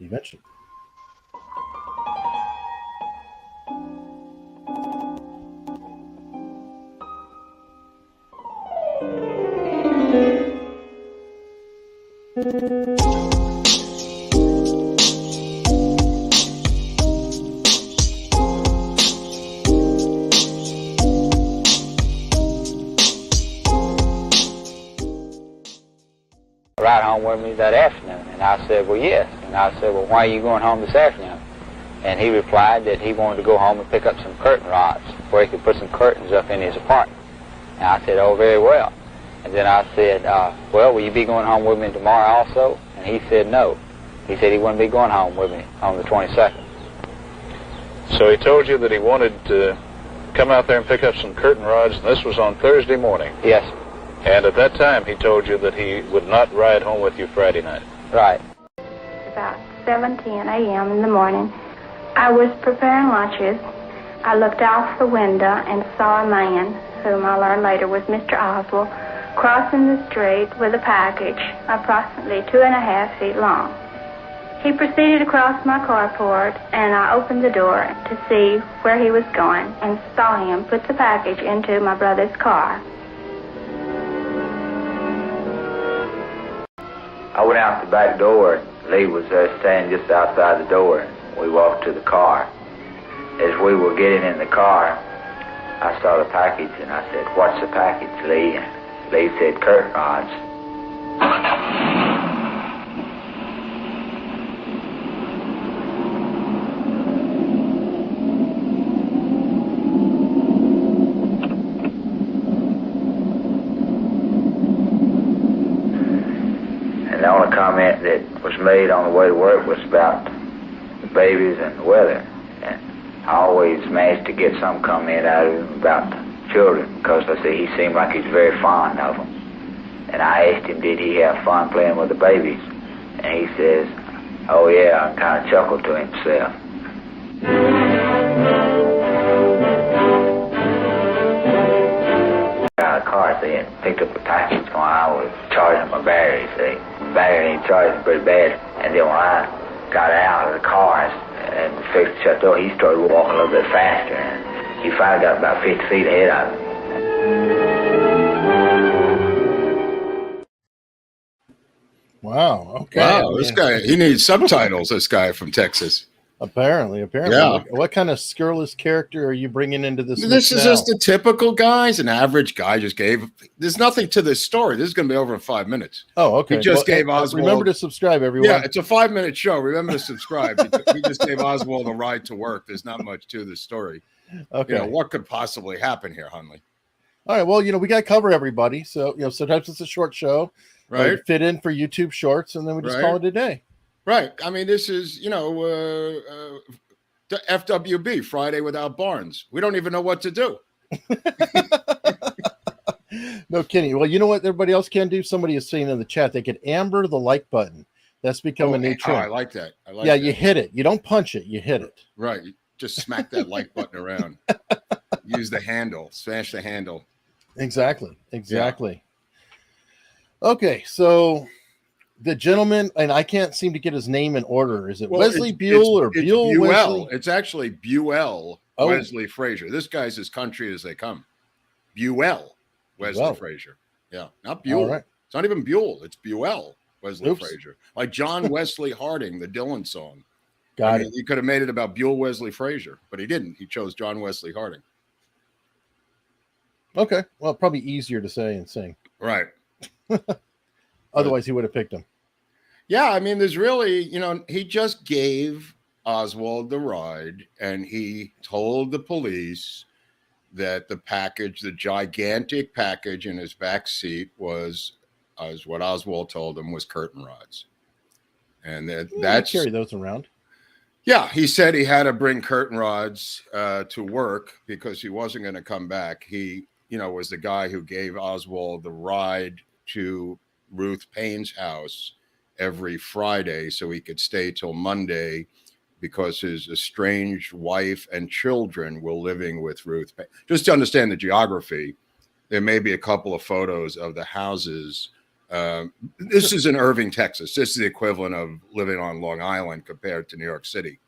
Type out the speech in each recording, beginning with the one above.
eventually. Ride home with me that afternoon, and I said, well, yes. And I said, well, why are you going home this afternoon? And he replied that he wanted to go home and pick up some curtain rods where he could put some curtains up in his apartment. And I said, oh, very well. And then I said, well, will you be going home with me tomorrow also? And he said no. He said he wouldn't be going home with me on the 22nd. So he told you that he wanted to come out there and pick up some curtain rods, and this was on Thursday morning? Yes. And at that time, he told you that he would not ride home with you Friday night? Right. About 7:10 a.m. in the morning, I was preparing lunches. I looked out the window and saw a man, whom I learned later was Mr. Oswald, crossing the street with a package approximately 2.5 feet long. He proceeded across my carport, and I opened the door to see where he was going and saw him put the package into my brother's car. I went out the back door. Lee was standing just outside the door. We walked to the car. As we were getting in the car, I saw the package, and I said, what's the package, Lee? And Lee said, curtain rods. And the only comment that was made on the way to work was about the babies and the weather. And I always managed to get some comment out of him about the children, because I say he seemed like he's very fond of them. And I asked him, did he have fun playing with the babies? And he says, oh yeah, and kind of chuckled to himself. Got out of the car, see, and picked up the package when I was charging my battery, see. The battery ain't charging pretty bad. And then when I got out of the car and fixed the shut door, he started walking a little bit faster, and he finally got about 50 feet ahead of me. Wow. Okay. Wow, this guy, he needs subtitles, this guy from Texas. Apparently. Yeah. What kind of scurrilous character are you bringing into this? This is just a typical guy. He's an average guy. There's nothing to this story. This is going to be over in 5 minutes. Oh, okay. He just gave Oswald. Remember to subscribe, everyone. Yeah, it's a 5-minute show. Remember to subscribe. He just gave Oswald a ride to work. There's not much to this story. Okay. What could possibly happen here, Hunley? All right. Well, we got to cover everybody. So, sometimes it's a short show. Right. Fit in for YouTube shorts, and then we just call it a day. Right. I mean, this is, the FWB, Friday Without Barnes. We don't even know what to do. No kidding. Well, you know what everybody else can do? Somebody is saying in the chat they could amber the like button. That's become a new trend. I like that. You hit it. You don't punch it. You hit it. Right. You just smack that like button around. Use the handle. Smash the handle. Exactly. Yeah. Okay, so the gentleman, and I can't seem to get his name in order. Is it Wesley Buell or Buell Wesley? It's actually Buell Wesley Frazier. This guy's as country as they come. Buell Wesley Frazier. Yeah, not Buell. Right. It's not even Buell. It's Buell Wesley Frazier. Like John Wesley Harding, the Dylan song. Got it. He could have made it about Buell Wesley Frazier, but he didn't. He chose John Wesley Harding. Okay. Well, probably easier to say and sing. Right. Otherwise, he would have picked him. Yeah, I mean, there's really, he just gave Oswald the ride, and he told the police that the package, the gigantic package in his back seat was, as what Oswald told him, was curtain rods. And that's carry those around. Yeah, he said he had to bring curtain rods to work because he wasn't going to come back. He, was the guy who gave Oswald the ride to Ruth Payne's house every Friday so he could stay till Monday because his estranged wife and children were living with Ruth Payne. Just to understand the geography, there may be a couple of photos of the houses This is in Irving, Texas. This is the equivalent of living on Long Island compared to New York City.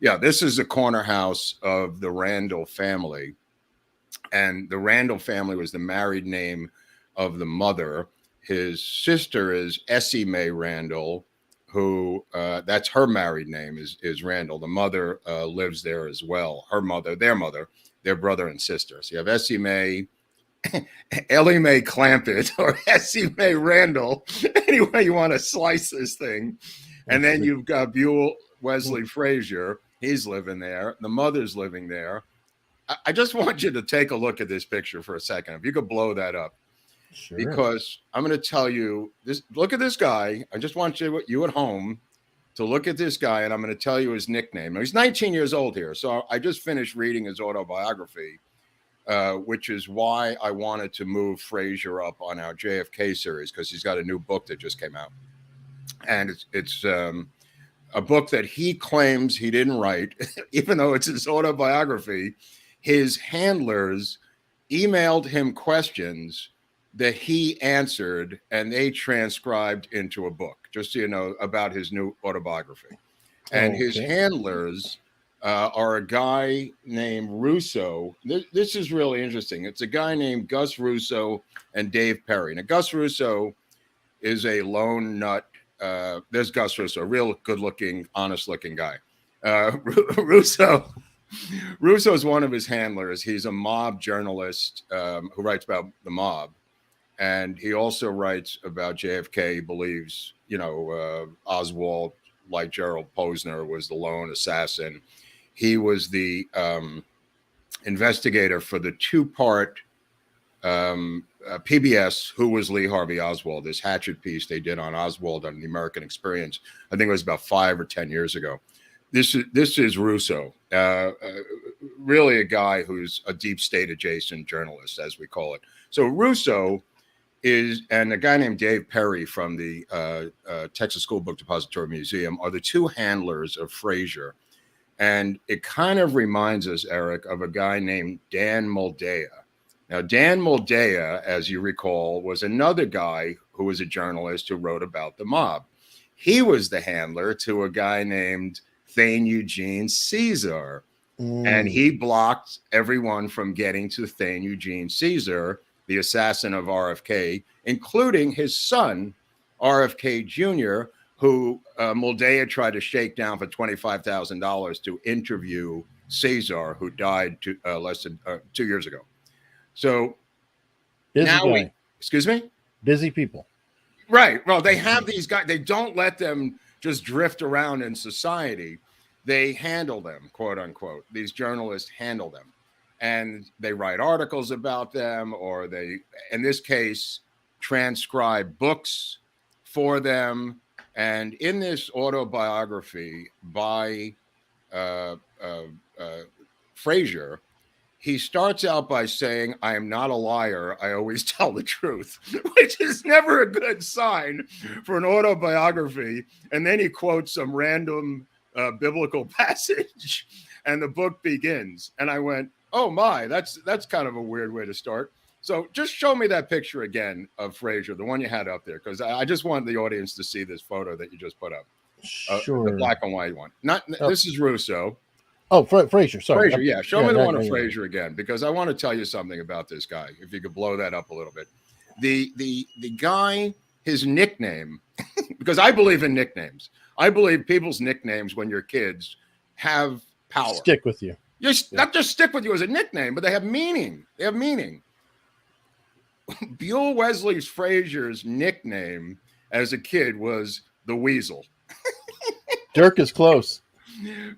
Yeah, this is the corner house of the Randall family. And the Randall family was the married name of the mother. His sister is Essie Mae Randall, who that's her married name is Randall. The mother lives there as well. Her mother, their brother and sister. So you have Essie Mae, Ellie Mae Clampett, or Essie Mae Randall. Any way you want to slice this thing. And then you've got Buell Wesley Frazier. He's living there. The mother's living there. I just want you to take a look at this picture for a second. If you could blow that up. Sure. Because I'm going to tell you this. Look at this guy. I just want you at home to look at this guy, and I'm going to tell you his nickname. Now, he's 19 years old here, so I just finished reading his autobiography, which is why I wanted to move Frazier up on our JFK series, because he's got a new book that just came out, and it's a book that he claims he didn't write, even though it's his autobiography. His handlers emailed him questions that he answered, and they transcribed into a book, just so you know, about his new autobiography. And his handlers are a guy named Russo. This is really interesting. It's a guy named Gus Russo and Dave Perry. Now, Gus Russo is a lone nut. There's Gus Russo, a real good-looking, honest-looking guy. Russo is one of his handlers. He's a mob journalist who writes about the mob. And he also writes about JFK. He believes, Oswald, like Gerald Posner, was the lone assassin. He was the investigator for the two-part PBS, Who Was Lee Harvey Oswald, this hatchet piece they did on Oswald on the American Experience. I think it was about 5 or 10 years ago. This is Russo, really a guy who's a deep state adjacent journalist, as we call it. So Russo and a guy named Dave Perry from the Texas School Book Depository Museum are the two handlers of Frazier. And it kind of reminds us, Eric, of a guy named Dan Moldea. Now, Dan Moldea, as you recall, was another guy who was a journalist who wrote about the mob. He was the handler to a guy named Thane Eugene Caesar. And he blocked everyone from getting to Thane Eugene Caesar, the assassin of RFK, including his son, RFK Jr., who Moldea tried to shake down for $25,000 to interview Caesar, who died less than 2 years ago. So excuse me? Busy people. Right. Well, they have these guys. They don't let them just drift around in society. They handle them, quote unquote. These journalists handle them. And they write articles about them, or they, in this case, transcribe books for them. And in this autobiography by Frazier, he starts out by saying, "I am not a liar. I always tell the truth," which is never a good sign for an autobiography. And then he quotes some random biblical passage, and the book begins. And I went, "Oh my, that's kind of a weird way to start." So just show me that picture again of Frazier, the one you had up there, because I just want the audience to see this photo that you just put up. Sure. The black and white one. This is Russo. Oh, Frazier. Sorry. Frazier, yeah. Show me the one of Frazier again, because I want to tell you something about this guy. If you could blow that up a little bit. The guy, his nickname, because I believe in nicknames. I believe people's nicknames when you're kids have power. Stick with you. Not just stick with you as a nickname, but they have meaning. They have meaning. Buell Wesley Frazier's nickname as a kid was the Weasel. Dirk is close.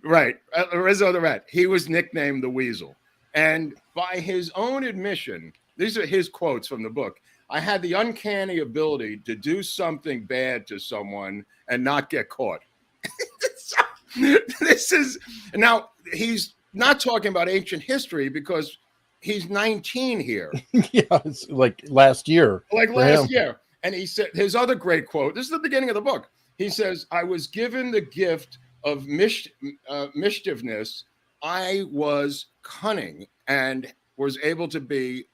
Right. Rizzo the Rat. He was nicknamed the Weasel. And by his own admission, these are his quotes from the book, "I had the uncanny ability to do something bad to someone and not get caught." This is, now he's not talking about ancient history because he's 19 here. Yeah, it's like last year. Like last year. And he said, his other great quote, this is the beginning of the book. He says, "I was given the gift of mischievous. I was cunning and was able to be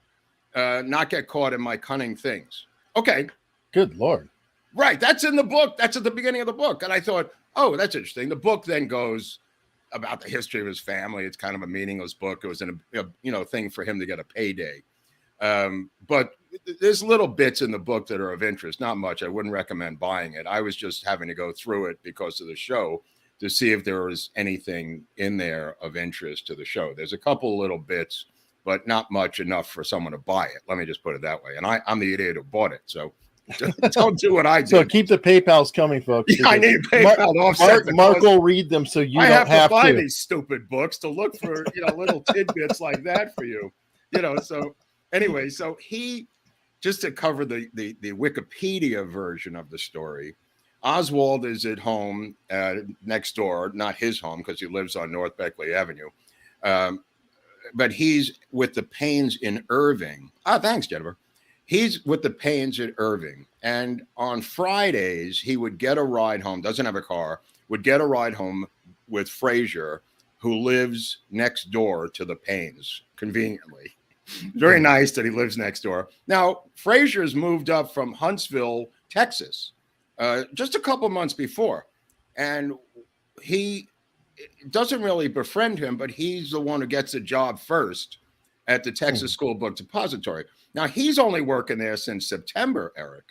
not get caught in my cunning things." Okay, Good Lord. Right. That's in the book. That's at the beginning of the book. And I thought, oh, that's interesting. The book then goes about the history of his family. It's kind of a meaningless book. It was a thing for him to get a payday. But there's little bits in the book that are of interest. Not much. I wouldn't recommend buying it. I was just having to go through it because of the show to see if there was anything in there of interest to the show. There's a couple little bits, but not much enough for someone to buy it. Let me just put it that way. And I'm the idiot who bought it. So don't do what I did. So keep the PayPals coming, folks. Yeah, I need PayPal to offset. Mark will read them, so you don't have to buy these stupid books to look for little tidbits like that for you. So anyway, so he, just to cover the Wikipedia version of the story, Oswald is at home next door, not his home because he lives on North Beckley Avenue, but he's with the Paynes in Irving. Thanks, Jennifer. He's with the Paynes at Irving, and on Fridays, he would get a ride home, doesn't have a car, would get a ride home with Frazier, who lives next door to the Paynes, conveniently. Very nice that he lives next door. Now, Frazier's moved up from Huntsville, Texas, just a couple months before, and he doesn't really befriend him, but he's the one who gets a job first at the Texas School Book Depository. Now, he's only working there since September, Eric.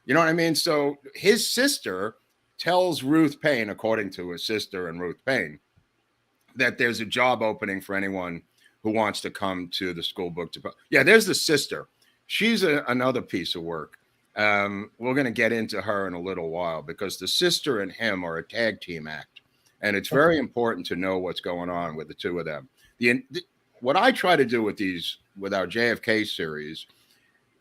You know what I mean? So his sister tells Ruth Payne, according to his sister and Ruth Payne, that there's a job opening for anyone who wants to come to the school book. Yeah, there's the sister. She's another piece of work. We're going to get into her in a little while because the sister and him are a tag team act. And it's very important to know what's going on with the two of them. What I try to do with our JFK series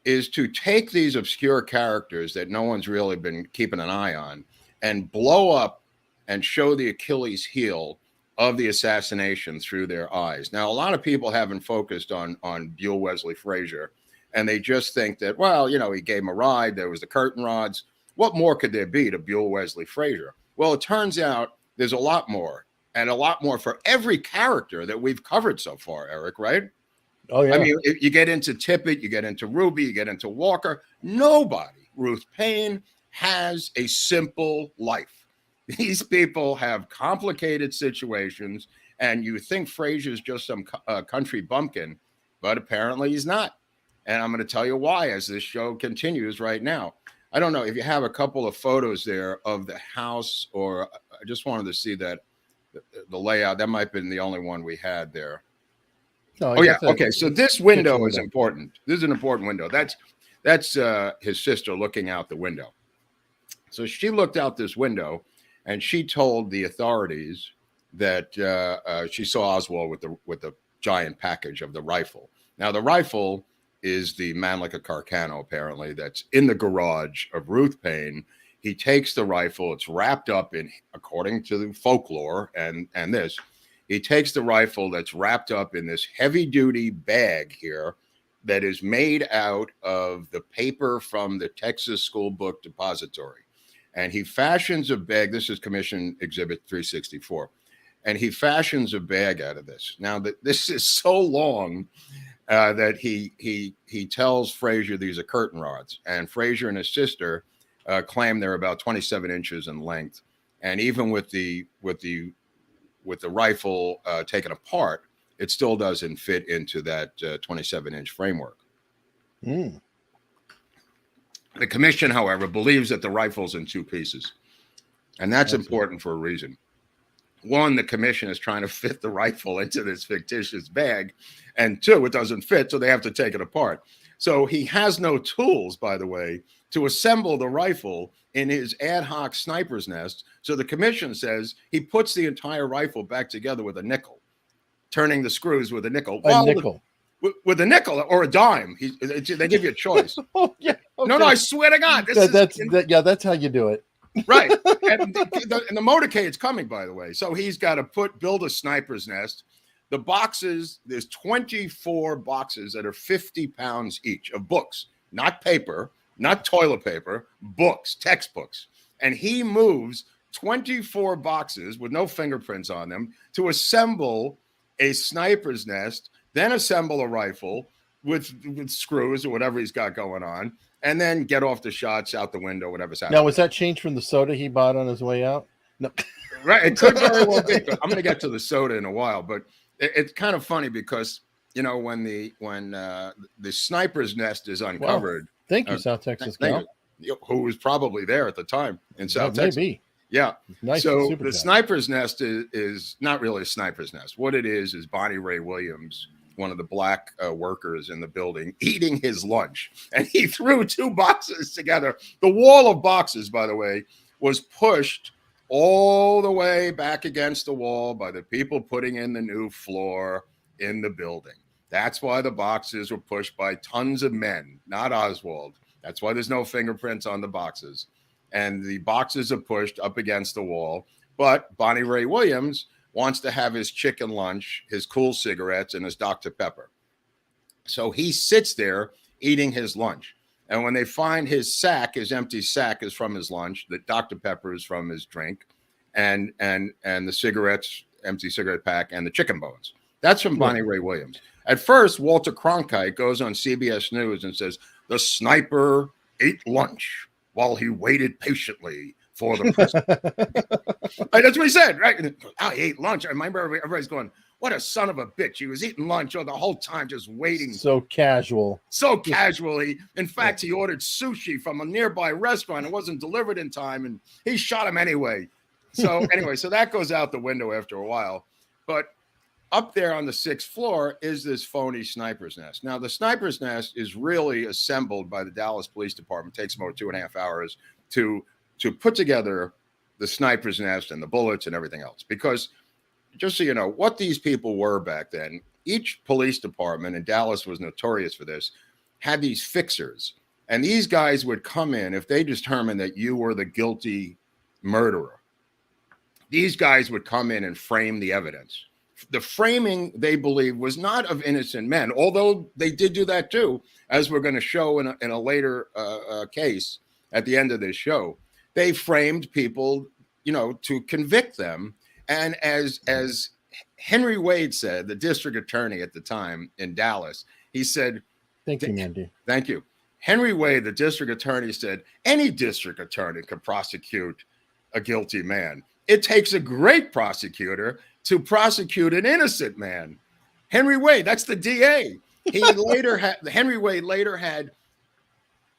is to take these obscure characters that no one's really been keeping an eye on and blow up and show the Achilles heel of the assassination through their eyes. Now, a lot of people haven't focused on Buell Wesley Frazier, and they just think that, well, he gave him a ride. There was the curtain rods. What more could there be to Buell Wesley Frazier? Well, it turns out there's a lot more. And a lot more for every character that we've covered so far, Eric, right? Oh, yeah. I mean, you get into Tippett, you get into Ruby, you get into Walker. Nobody, Ruth Payne, has a simple life. These people have complicated situations, and you think Frazier's just some country bumpkin, but apparently he's not. And I'm going to tell you why as this show continues right now. I don't know if you have a couple of photos there of the house, or I just wanted to see that. The layout, that might have been the only one we had there. No, yeah. Okay. So this window is important. This is an important window. That's his sister looking out the window. So she looked out this window and she told the authorities that she saw Oswald with the giant package of the rifle. Now, the rifle is the Mannlicher Carcano, apparently, that's in the garage of Ruth Payne. He takes the rifle. It's wrapped up in, according to the folklore and this, he takes the rifle that's wrapped up in this heavy-duty bag here that is made out of the paper from the Texas School Book Depository. And he fashions a bag. This is Commission Exhibit 364. And he fashions a bag out of this. Now, this is so long that he tells Frazier these are curtain rods. And Frazier and his sister claim they're about 27 inches in length, and even with the rifle taken apart, it still doesn't fit into that 27-inch framework. The commission, however, believes that the rifle's in two pieces, and that's important for a reason. One, the commission is trying to fit the rifle into this fictitious bag, and two, it doesn't fit, so they have to take it apart. So he has no tools, by the way, to assemble the rifle in his ad hoc sniper's nest. So the commission says he puts the entire rifle back together with a nickel, turning the screws with a nickel. With a nickel or a dime. They give you a choice. Oh, yeah. Okay. No, I swear to God. That's how you do it. Right. And the motorcade's coming, by the way. So he's got to build a sniper's nest. The boxes, there's 24 boxes that are 50 pounds each of books, not paper, not toilet paper, books, textbooks. And he moves 24 boxes with no fingerprints on them to assemble a sniper's nest, then assemble a rifle with screws or whatever he's got going on, and then get off the shots out the window, whatever's happening. Now, was that changed from the soda he bought on his way out? No. Right. It could very well be. I'm going to get to the soda in a while, but it's kind of funny because, you know, when the sniper's nest is uncovered. Well, thank you, South Texas Gal. Who was probably there at the time in South Texas. Maybe. Yeah. Nice. So the sniper's nest is not really a sniper's nest. What it is Bonnie Ray Williams, one of the black workers in the building, eating his lunch. And he threw 2 boxes together. The wall of boxes, by the way, was pushed all the way back against the wall by the people putting in the new floor in the building. That's why the boxes were pushed by tons of men, not Oswald. That's why there's no fingerprints on the boxes. And the boxes are pushed up against the wall. But Bonnie Ray Williams wants to have his chicken lunch, his cool cigarettes, and his Dr. Pepper. So he sits there eating his lunch. And when they find his sack, his empty sack is from his lunch, the Dr. Pepper is from his drink, and the cigarettes, empty cigarette pack, and the chicken bones. That's from Bonnie Ray Williams. At first, Walter Cronkite goes on CBS News and says, the sniper ate lunch while he waited patiently for the president. That's what he said, right? Oh, he ate lunch. I remember everybody's going, what a son of a bitch. He was eating lunch the whole time, just waiting. So casual. So casually. In fact, he ordered sushi from a nearby restaurant. It wasn't delivered in time, and he shot him anyway. So anyway, so that goes out the window after a while. But up there on the 6th floor is this phony sniper's nest. Now, the sniper's nest is really assembled by the Dallas Police Department. It takes them over 2.5 hours to put together the sniper's nest and the bullets and everything else. Because just so you know, what these people were back then, each police department, and Dallas was notorious for this, had these fixers. And these guys would come in if they determined that you were the guilty murderer. These guys would come in and frame the evidence. The framing, they believe, was not of innocent men, although they did do that too, as we're going to show in a later case at the end of this show. They framed people, you know, to convict them. And as Henry Wade said, the district attorney at the time in Dallas, he said, thank you, Mandy. Thank you. Henry Wade, the district attorney, said, any district attorney could prosecute a guilty man. It takes a great prosecutor to prosecute an innocent man. Henry Wade, that's the DA. Henry Wade later had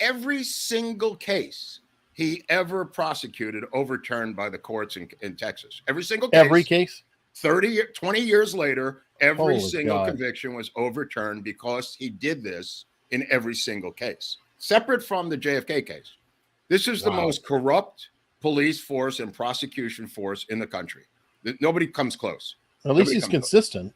every single case he ever prosecuted overturned by the courts in Texas. Every single case. Every case? 20 years later, every single conviction was overturned because he did this in every single case, separate from the JFK case. This is the most corrupt police force and prosecution force in the country. Nobody comes close. At least he's consistent.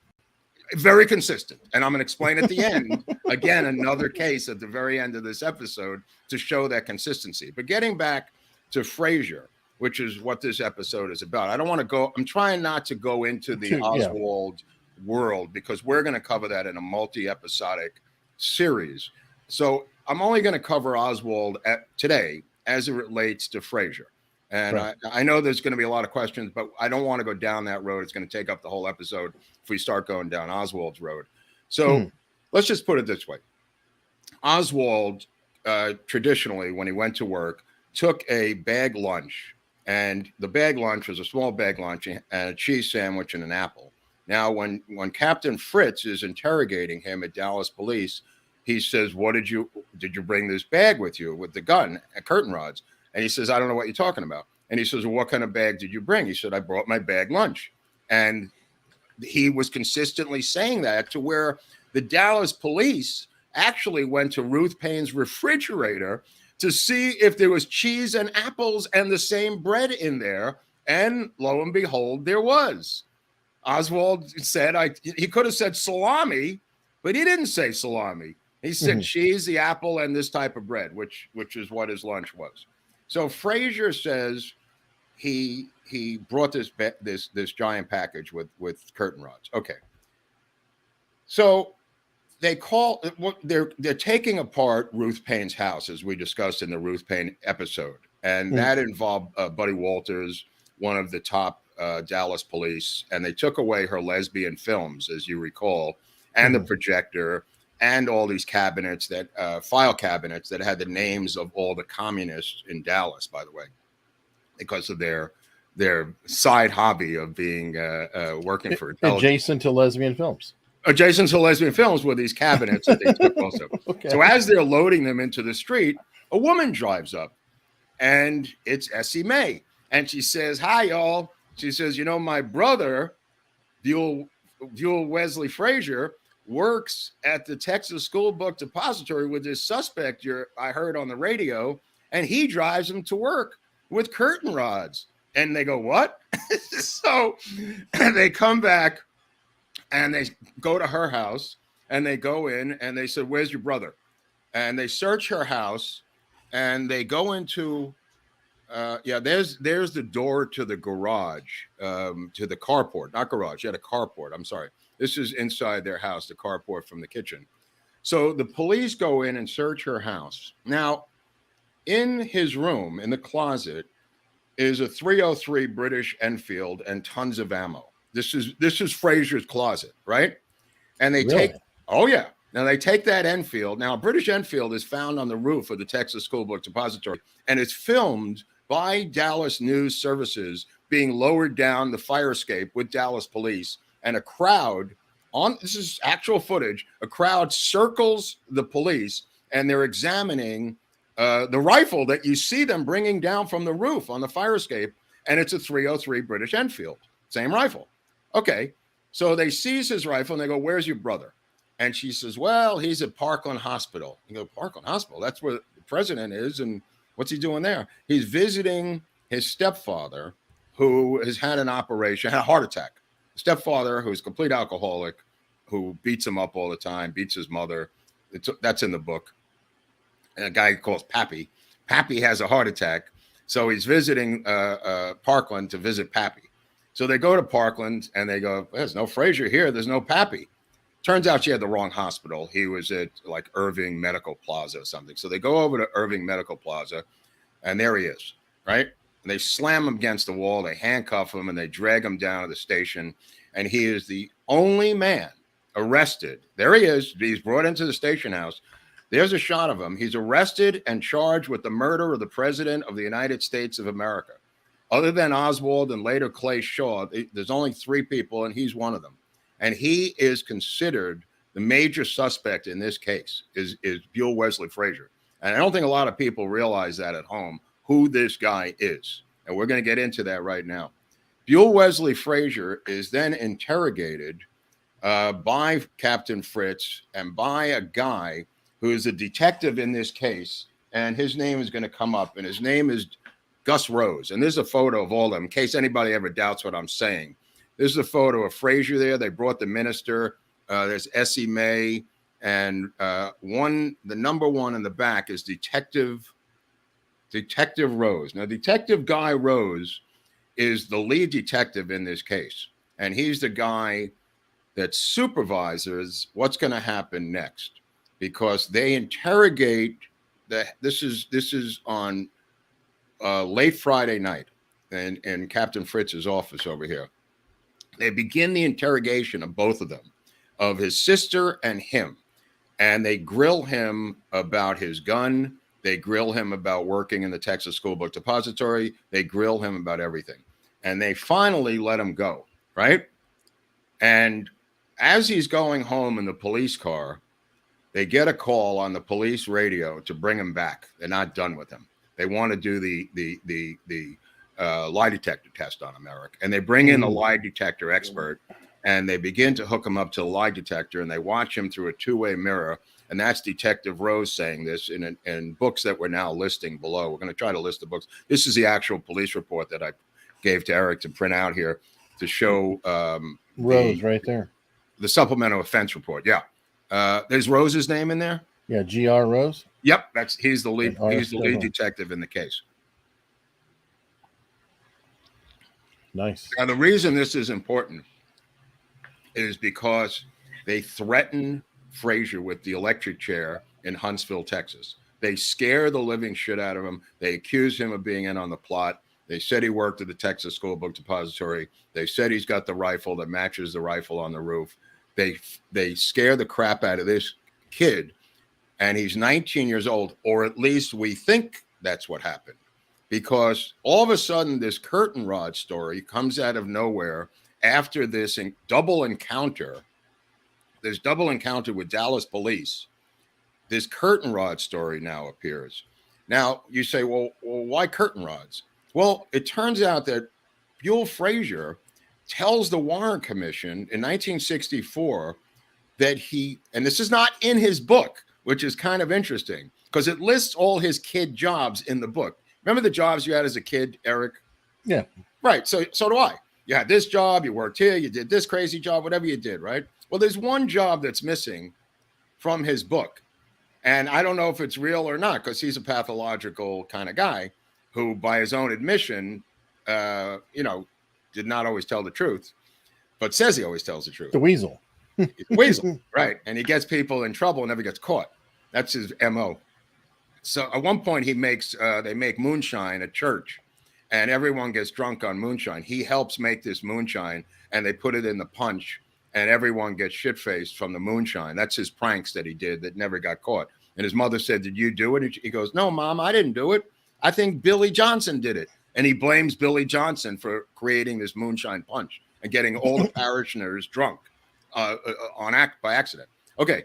Very consistent. And I'm going to explain at the end, again, another case at the very end of this episode to show that consistency. But getting back to Frazier, which is what this episode is about. I don't want to go, I'm trying not to go into the Oswald world because we're going to cover that in a multi-episodic series. So I'm only going to cover Oswald today as it relates to Frazier. And I know there's going to be a lot of questions, but I don't want to go down that road. It's going to take up the whole episode if we start going down Oswald's road. So let's just put it this way. Oswald, traditionally, when he went to work, took a bag lunch. And the bag lunch was a small bag lunch and a cheese sandwich and an apple. Now, when Captain Fritz is interrogating him at Dallas Police, he says, did you bring this bag with you with the gun and curtain rods? And he says, I don't know what you're talking about. And he says, well, what kind of bag did you bring? He said, I brought my bag lunch. And he was consistently saying that to where the Dallas police actually went to Ruth Payne's refrigerator to see if there was cheese and apples and the same bread in there. And lo and behold, there was. Oswald said, he could have said salami, but he didn't say salami. He said cheese, the apple, and this type of bread, which is what his lunch was. So Frazier says he brought this giant package with curtain rods. Okay. So they're taking apart Ruth Payne's house, as we discussed in the Ruth Payne episode. And that involved Buddy Walters, one of the top Dallas police. And they took away her lesbian films, as you recall, and the projector and all these cabinets that file cabinets that had the names of all the communists in Dallas, by the way, because of their side hobby of being working for adjacent to lesbian films. Adjacent to lesbian films were these cabinets that they took also. Okay. So as they're loading them into the street, a woman drives up, and it's Essie Mae, and she says, "Hi, y'all." She says, "You know, my brother, Buell Wesley Frazier, works at the Texas School Book Depository with this suspect I heard on the radio, and he drives him to work with curtain rods." And they go, "What?" So they come back and they go to her house, and they go in and they said, "Where's your brother?" And they search her house, and they go into there's the door to the garage, to the carport, not garage, a carport. I'm sorry. This is inside their house, the carport from the kitchen. So the police go in and search her house. Now, in his room, in the closet, is a .303 British Enfield and tons of ammo. This is Frazier's closet, right? And they take Now they take that Enfield. Now, a British Enfield is found on the roof of the Texas School Book Depository, and it's filmed by Dallas News Services being lowered down the fire escape with Dallas police, and a crowd this is actual footage. A crowd circles the police, and they're examining the rifle that you see them bringing down from the roof on the fire escape, and it's a .303 British Enfield, same rifle. Okay, so they seize his rifle, and they go, "Where's your brother?" And she says, "Well, he's at Parkland Hospital." You go, "Parkland Hospital? That's where the president is, and what's he doing there?" He's visiting his stepfather, who has had an operation, had a heart attack. Stepfather, who's a complete alcoholic, who beats him up all the time, beats his mother. That's in the book. And a guy calls Pappy. Pappy has a heart attack, so he's visiting Parkland to visit Pappy. So they go to Parkland, and they go, "There's no Frazier here. There's no Pappy." Turns out she had the wrong hospital. He was at like Irving Medical Plaza or something. So they go over to Irving Medical Plaza, and there he is, right? And they slam him against the wall. They handcuff him, and they drag him down to the station. And he is the only man arrested. There he is. He's brought into the station house. There's a shot of him. He's arrested and charged with the murder of the president of the United States of America. Other than Oswald and later Clay Shaw, there's only 3 people, and he's one of them. And he is considered the major suspect in this case, is Buell Wesley Frazier. And I don't think a lot of people realize that at home, who this guy is. And we're going to get into that right now. Buell Wesley Frazier is then interrogated by Captain Fritz and by a guy who is a detective in this case. And his name is going to come up, and his name is Gus Rose. And there's a photo of all of them, in case anybody ever doubts what I'm saying. This is a photo of Frazier there. They brought the minister. There's Essie Mae. And the number 1 in the back is Detective Rose. Now, Detective Guy Rose is the lead detective in this case. And he's the guy that supervises what's going to happen next, because they interrogate this is on late Friday night in Captain Fritz's office over here. They begin the interrogation of both of them, of his sister and him. And they grill him about his gun. They grill him about working in the Texas School Book Depository. They grill him about everything. And they finally let him go, right? And as he's going home in the police car, they get a call on the police radio to bring him back. They're not done with him. They want to do the lie detector test on him, Eric. And they bring in a lie detector expert, and they begin to hook him up to the lie detector, and they watch him through a 2-way mirror. And that's Detective Rose saying this in books that we're now listing below. We're going to try to list the books. This is the actual police report that I gave to Eric to print out here to show Rose right there. The supplemental offense report. Yeah. There's Rose's name in there. Yeah. G.R. Rose. Yep. He's the lead. He's the lead detective in the case. Nice. Now, the reason this is important is because they threaten Frazier with the electric chair in Huntsville, Texas. They scare the living shit out of him. They accuse him of being in on the plot. They said he worked at the Texas School Book Depository. They said he's got the rifle that matches the rifle on the roof. They scare the crap out of this kid, and he's 19 years old, or at least we think that's what happened, because all of a sudden this curtain rod story comes out of nowhere after this double encounter. This double encounter with Dallas police. This curtain rod story now appears. Now you say, well, why curtain rods? Well, it turns out that Buell Frazier tells the Warren Commission in 1964 that and this is not in his book, which is kind of interesting because it lists all his kid jobs in the book. Remember the jobs you had as a kid, Eric? Yeah. Right. So do I. You had this job, you worked here, you did this crazy job, whatever you did, right? Well, there's one job that's missing from his book. And I don't know if it's real or not, because he's a pathological kind of guy who, by his own admission, did not always tell the truth, but says he always tells the truth. The weasel. Weasel, right. And he gets people in trouble and never gets caught. That's his MO. So at one point they make moonshine at church, and everyone gets drunk on moonshine. He helps make this moonshine, and they put it in the punch, and everyone gets shit-faced from the moonshine. That's his pranks that he did that never got caught. And his mother said, "Did you do it?" And he goes, "No, Mom, I didn't do it. I think Billy Johnson did it." And he blames Billy Johnson for creating this moonshine punch and getting all the parishioners drunk by accident. Okay,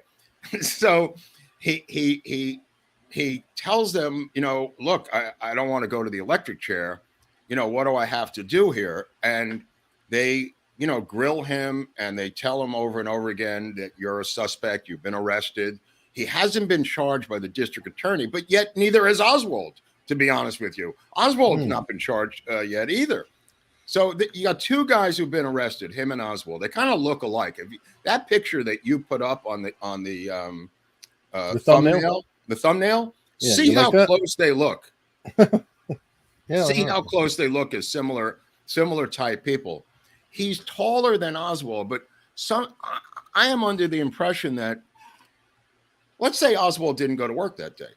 so he tells them, look, I don't want to go to the electric chair. What do I have to do here? And they, grill him, and they tell him over and over again that you're a suspect. You've been arrested. He hasn't been charged by the district attorney, but yet neither has Oswald, to be honest with you. Oswald's not been charged yet either. So you got two guys who've been arrested, him and Oswald. They kind of look alike. That picture that you put up on the thumbnail, yeah, see how like close they look. Yeah, see how close they look as similar type people. He's taller than Oswald, but I am under the impression that, let's say Oswald didn't go to work that day.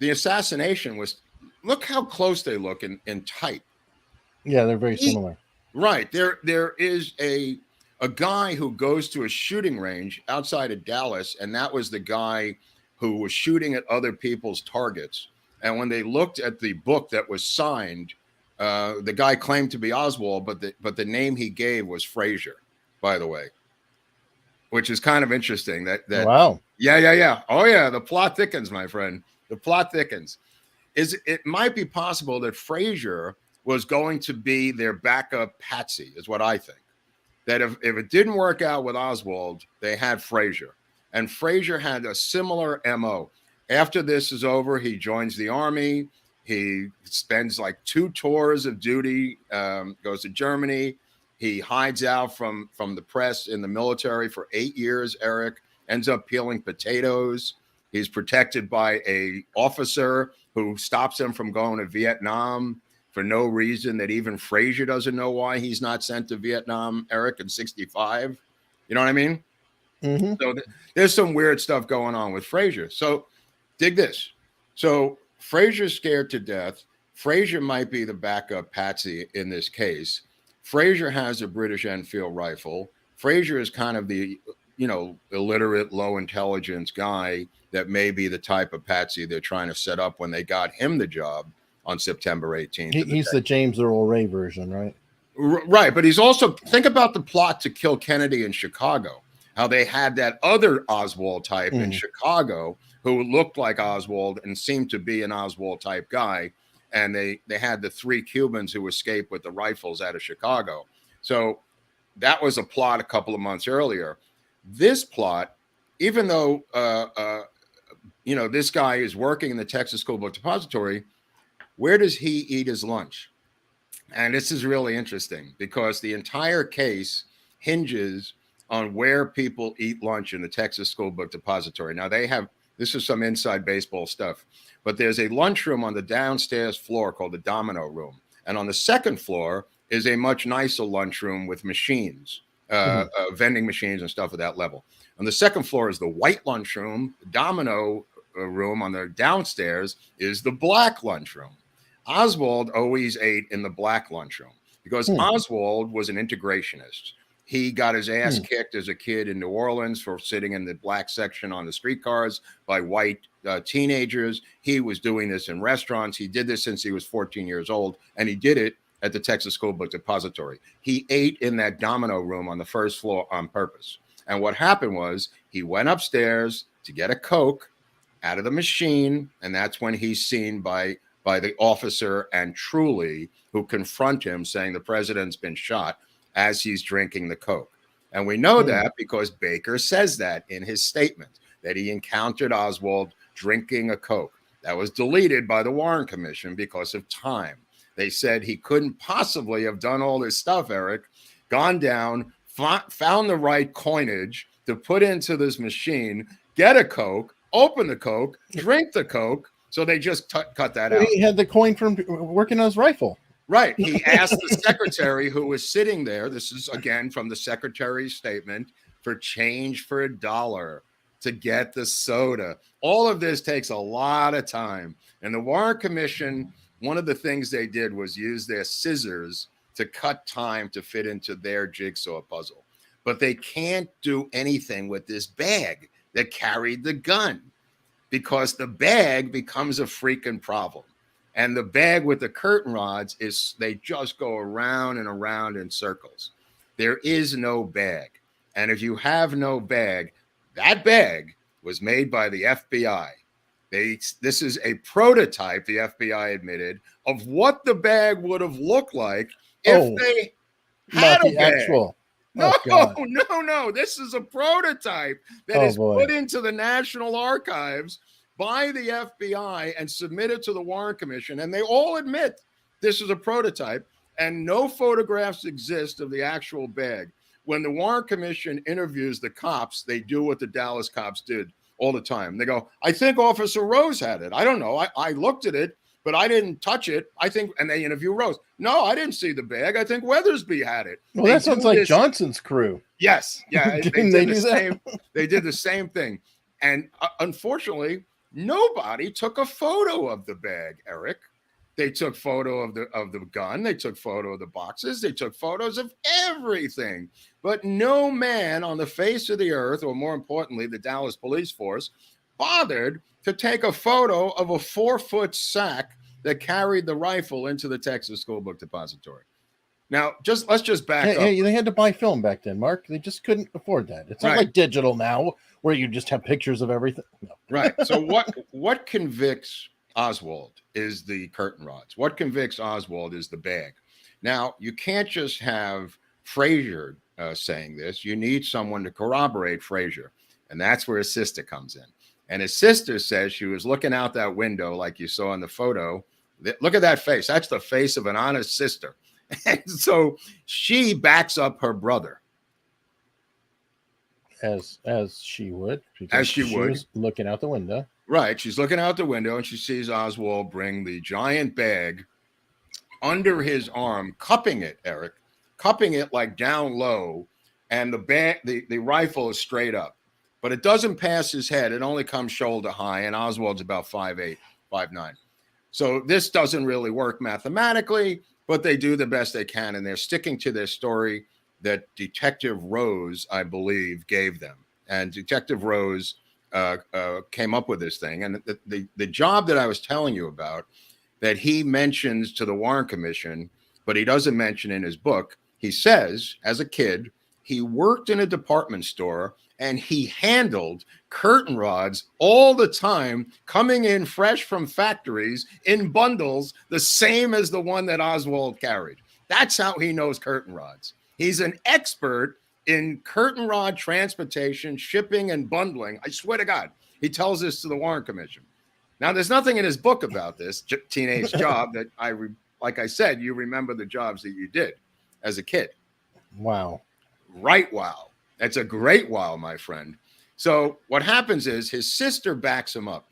The assassination was, look how close they look in type. Yeah, they're very similar. Right. There is a guy who goes to a shooting range outside of Dallas, and that was the guy who was shooting at other people's targets. And when they looked at the book that was signed, the guy claimed to be Oswald, but the name he gave was Frazier, by the way, which is kind of interesting. That Wow. Yeah. Oh yeah, the plot thickens, my friend. The plot thickens. It might be possible that Frazier was going to be their backup patsy, is what I think. That if it didn't work out with Oswald, they had Frazier. And Frazier had a similar MO. After this is over, he joins the army. He spends like 2 tours of duty, goes to Germany. He hides out from the press in the military for 8 years, Eric, ends up peeling potatoes. He's protected by a officer who stops him from going to Vietnam for no reason, that even Frazier doesn't know why he's not sent to Vietnam, Eric, in 65. You know what I mean? Mm-hmm. So there's some weird stuff going on with Frazier. So dig this. So Frazier's scared to death. Frazier might be the backup patsy in this case. Frazier has a British Enfield rifle. Frazier is kind of the, illiterate, low intelligence guy that may be the type of patsy they're trying to set up when they got him the job on September 18th. He's the James Earl Ray version, right? Right. But he's also, think about the plot to kill Kennedy in Chicago, how they had that other Oswald type in Chicago who looked like Oswald and seemed to be an Oswald type guy. And they had the 3 Cubans who escaped with the rifles out of Chicago. So that was a plot a couple of months earlier. This plot, even though, this guy is working in the Texas School Book Depository, where does he eat his lunch? And this is really interesting because the entire case hinges on where people eat lunch in the Texas School Book Depository. Now this is some inside baseball stuff, but there's a lunchroom on the downstairs floor called the Domino Room. And on the second floor is a much nicer lunchroom with machines, vending machines and stuff at that level. On the second floor is the white lunchroom. The Domino Room on the downstairs is the black lunchroom. Oswald always ate in the black lunchroom because Oswald was an integrationist. He got his ass kicked as a kid in New Orleans for sitting in the black section on the streetcars by white teenagers. He was doing this in restaurants. He did this since he was 14 years old, and he did it at the Texas School Book Depository. He ate in that domino room on the first floor on purpose. And what happened was he went upstairs to get a Coke out of the machine, and that's when he's seen by the officer and Truly, who confront him saying the president's been shot as he's drinking the Coke. And we know that because Baker says that in his statement, that he encountered Oswald drinking a Coke. That was deleted by the Warren Commission because of time. They said he couldn't possibly have done all this stuff, Eric, gone down, found the right coinage to put into this machine, get a Coke, open the Coke, drink the Coke. So they just cut that out. He had the coin from working on his rifle. Right. He asked the secretary who was sitting there, this is again from the secretary's statement, for change for $1 to get the soda. All of this takes a lot of time. And the Warren Commission, one of the things they did was use their scissors to cut time to fit into their jigsaw puzzle. But they can't do anything with this bag that carried the gun because the bag becomes a freaking problem. And the bag with the curtain rods they just go around and around in circles. There is no bag. And if you have no bag, that bag was made by the FBI. This is a prototype, the FBI admitted, of what the bag would have looked like if they had a bag. Actual. No. This is a prototype that is put into the National Archives by the FBI and submitted to the Warren Commission. And they all admit this is a prototype and no photographs exist of the actual bag. When the Warren Commission interviews the cops, they do what the Dallas cops did all the time. They go, I think Officer Rose had it. I don't know. I looked at it, but I didn't touch it. I think, and they interview Rose. No, I didn't see the bag. I think Weathersby had it. Well, that sounds like Johnson's crew. Yes. Yeah. They did the same thing. And unfortunately, nobody took a photo of the bag, Eric. They took photo of the gun. They took photo of the boxes. They took photos of everything. But no man on the face of the earth, or more importantly, the Dallas police force, bothered to take a photo of a 4-foot sack that carried the rifle into the Texas School Book Depository. Now, let's just back up. Hey, they had to buy film back then, Mark. They just couldn't afford that. It's not like digital now, where you just have pictures of everything. No. Right. So what convicts Oswald is the curtain rods. What convicts Oswald is the bag. Now, you can't just have Frazier saying this. You need someone to corroborate Frazier. And that's where his sister comes in. And his sister says she was looking out that window like you saw in the photo. Look at that face. That's the face of an honest sister. And so she backs up her brother. As she would. As she would. Was looking out the window. Right. She's looking out the window and she sees Oswald bring the giant bag under his arm, cupping it, Eric, cupping it like down low. And the rifle is straight up, but it doesn't pass his head. It only comes shoulder high. And Oswald's about 5'8", 5'9". So this doesn't really work mathematically, but they do the best they can. And they're sticking to their story that Detective Rose, I believe, gave them. And Detective Rose came up with this thing. And the job that I was telling you about that he mentions to the Warren Commission, but he doesn't mention in his book, he says, as a kid, he worked in a department store and he handled curtain rods all the time, coming in fresh from factories in bundles, the same as the one that Oswald carried. That's how he knows curtain rods. He's an expert in curtain rod transportation, shipping, and bundling. I swear to God, he tells this to the Warren Commission. Now, there's nothing in his book about this teenage job that like I said, you remember the jobs that you did as a kid. Wow. Right. Wow. That's a great wow, my friend. So what happens is his sister backs him up.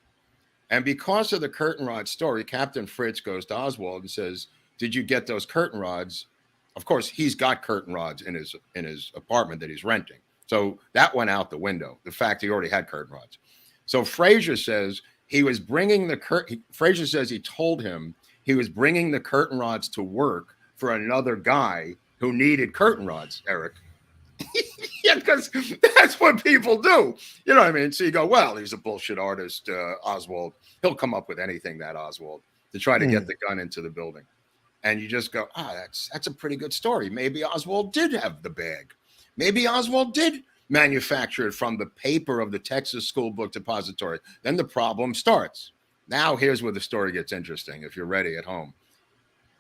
And because of the curtain rod story, Captain Fritz goes to Oswald and says, did you get those curtain rods? Of course, he's got curtain rods in his apartment that he's renting. So that went out the window, the fact he already had curtain rods. So Frazier says he was bringing Frazier says he told him he was bringing the curtain rods to work for another guy who needed curtain rods, Eric. Yeah, because that's what people do. You know what I mean? So you go, well, he's a bullshit artist, Oswald. He'll come up with anything, that Oswald, to try to get the gun into the building. And you just go, that's a pretty good story. Maybe Oswald did have the bag. Maybe Oswald did manufacture it from the paper of the Texas School Book Depository. Then the problem starts. Now here's where the story gets interesting, if you're ready at home.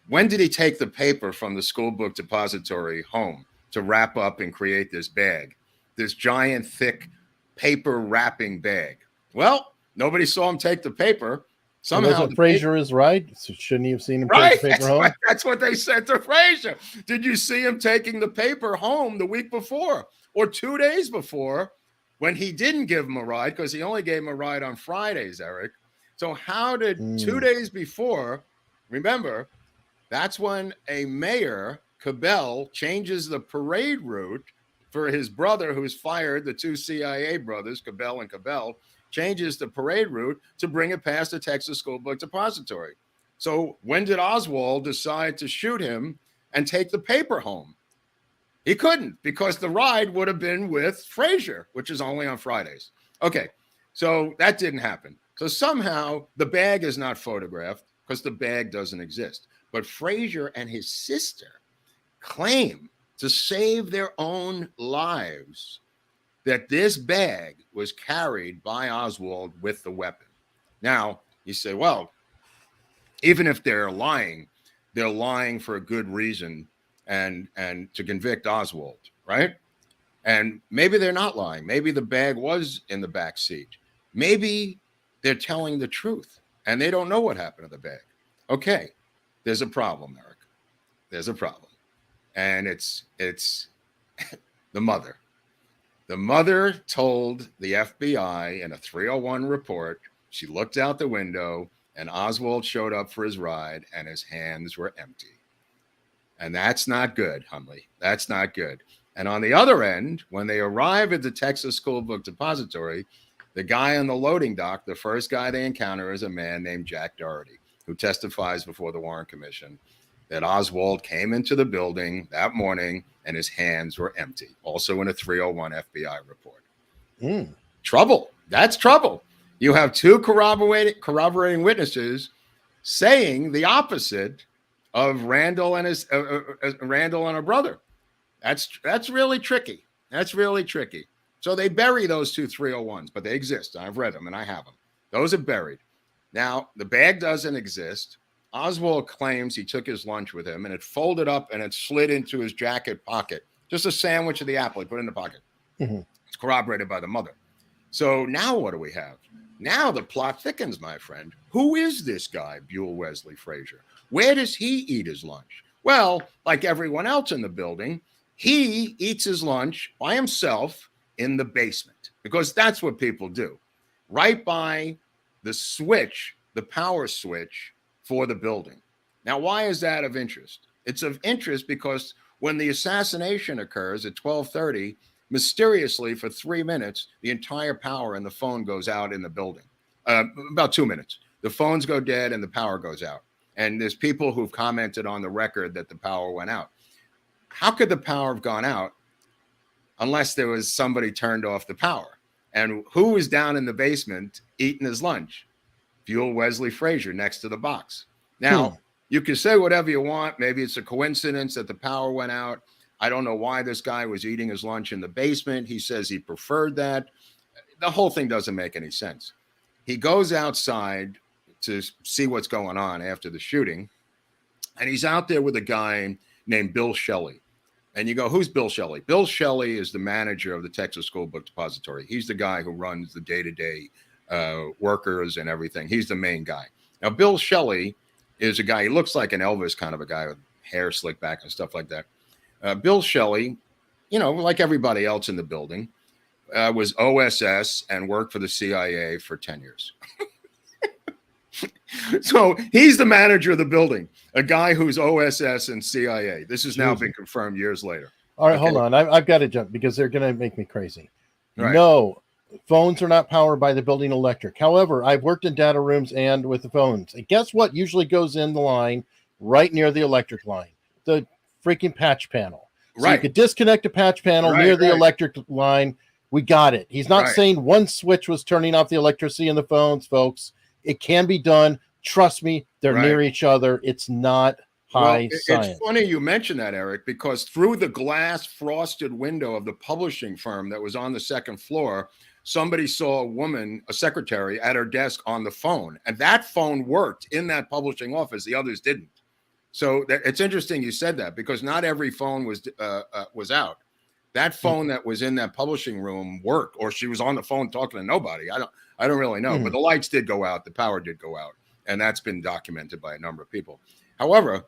When did he take the paper from the School Book Depository home to wrap up and create this bag, this giant, thick paper wrapping bag? Well, nobody saw him take the paper. Somehow Frazier is right. So shouldn't he have seen him right? take the paper home? That's what they said to Frazier. Did you see him taking the paper home the week before or 2 days before when he didn't give him a ride? Because he only gave him a ride on Fridays, Eric. So how did 2 days before, remember, that's when a mayor, Cabell, changes the parade route for his brother who's fired, the two CIA brothers, Cabell and Cabell, changes the parade route to bring it past the Texas School Book Depository. So when did Oswald decide to shoot him and take the paper home? He couldn't, because the ride would have been with Frazier, which is only on Fridays. Okay, so that didn't happen. So somehow the bag is not photographed because the bag doesn't exist. But Frazier and his sister claim to save their own lives that this bag was carried by Oswald with the weapon. Now, you say, well, even if they're lying for a good reason and to convict Oswald, right? And maybe they're not lying. Maybe the bag was in the back seat. Maybe they're telling the truth and they don't know what happened to the bag. Okay, there's a problem, Eric. There's a problem. And it's the mother. The mother told the FBI in a 301 report, she looked out the window and Oswald showed up for his ride and his hands were empty. And that's not good, Hunley. That's not good. And on the other end, when they arrive at the Texas School Book Depository, the guy on the loading dock, the first guy they encounter is a man named Jack Doherty, who testifies before the Warren Commission that Oswald came into the building that morning and his hands were empty. Also in a 301 FBI report. Trouble. That's trouble. You have two corroborating witnesses saying the opposite of Randall and his Randall and her brother. That's really tricky. That's really tricky. So they bury those two 301s, but they exist. I've read them and I have them. Those are buried. Now, the bag doesn't exist. Oswald claims he took his lunch with him and it folded up and it slid into his jacket pocket. Just a sandwich of the apple he put in the pocket. It's corroborated by the mother. So now what do we have? Now the plot thickens, my friend. Who is this guy, Buell Wesley Frazier? Where does he eat his lunch? Well, like everyone else in the building, he eats his lunch by himself in the basement because that's what people do. Right by the switch, the power switch for the building. Now, why is that of interest? It's of interest because when the assassination occurs at 12:30, mysteriously for 3 minutes, the entire power and the phone goes out in the building. About 2 minutes. The phones go dead and the power goes out. And there's people who've commented on the record that the power went out. How could the power have gone out unless there was somebody turned off the power? And who was down in the basement eating his lunch? Buell Wesley Frazier next to the box. Now, you can say whatever you want. Maybe it's a coincidence that the power went out. I don't know why this guy was eating his lunch in the basement. He says he preferred that. The whole thing doesn't make any sense. He goes outside to see what's going on after the shooting, and he's out there with a guy named Bill Shelley. And you go, who's Bill Shelley? Bill Shelley is the manager of the Texas School Book Depository. He's the guy who runs the day-to-day workers and everything. He's the main guy. Now, Bill Shelley is a guy, he looks like an Elvis kind of a guy with hair slicked back and stuff like that. Bill Shelley, you know, like everybody else in the building, was OSS and worked for the CIA for 10 years. So he's the manager of the building, a guy who's OSS and CIA. This has now been confirmed years later. All right, hold on. I've got to jump because they're going to make me crazy. Right. No, phones are not powered by the building electric. However, I've worked in data rooms and with the phones. And guess what usually goes in the line right near the electric line? The freaking patch panel. So you could disconnect a patch panel near the electric line. We got it. He's not saying one switch was turning off the electricity in the phones, folks. It can be done. Trust me, they're near each other. It's not high science. It's funny you mention that, Eric, because through the glass frosted window of the publishing firm that was on the second floor, somebody saw a woman, a secretary, at her desk on the phone. And that phone worked in that publishing office. The others didn't. So it's interesting you said that, because not every phone was out. That phone that was in that publishing room worked, or she was on the phone talking to nobody. I don't really know, but the lights did go out, the power did go out, and that's been documented by a number of people. However,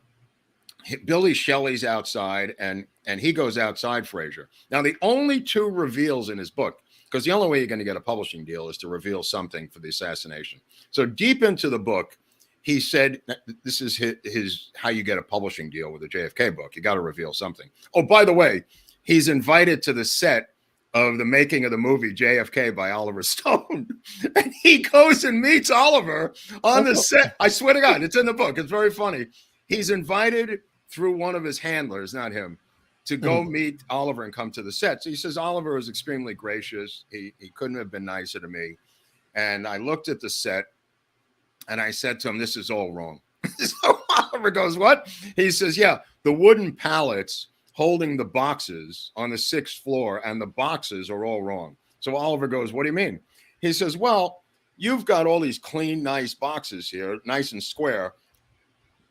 Billy Shelley's outside, and he goes outside Frazier. Now, the only two reveals in his book, because the only way you're going to get a publishing deal is to reveal something for the assassination. So deep into the book, he said, this is his how you get a publishing deal with a JFK book. You got to reveal something. Oh, by the way, he's invited to the set of the making of the movie JFK by Oliver Stone. And he goes and meets Oliver on the set. I swear to God, it's in the book. It's very funny. He's invited through one of his handlers, not him, to go meet Oliver and come to the set. So he says, Oliver was extremely gracious. He couldn't have been nicer to me. And I looked at the set and I said to him, this is all wrong. So Oliver goes, what? He says, yeah, the wooden pallets holding the boxes on the 6th floor, and the boxes are all wrong. So Oliver goes, what do you mean? He says, well, you've got all these clean, nice boxes here, nice and square,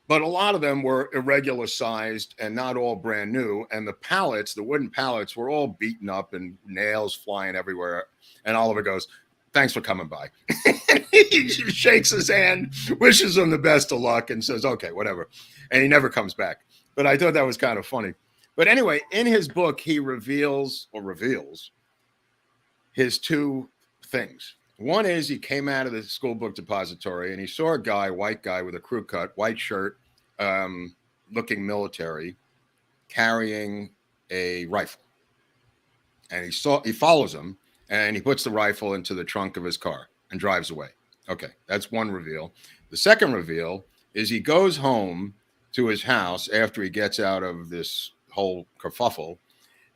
but a lot of them were irregular sized and not all brand new. And the pallets, the wooden pallets, were all beaten up and nails flying everywhere. And Oliver goes, thanks for coming by. He shakes his hand, wishes him the best of luck, and says, okay, whatever. And he never comes back. But I thought that was kind of funny. But anyway, in his book, he reveals his two things. One is he came out of the School Book Depository and he saw a guy, white guy with a crew cut, white shirt, looking military, carrying a rifle. And he follows him and he puts the rifle into the trunk of his car and drives away. Okay, that's one reveal. The second reveal is he goes home to his house after he gets out of this whole kerfuffle,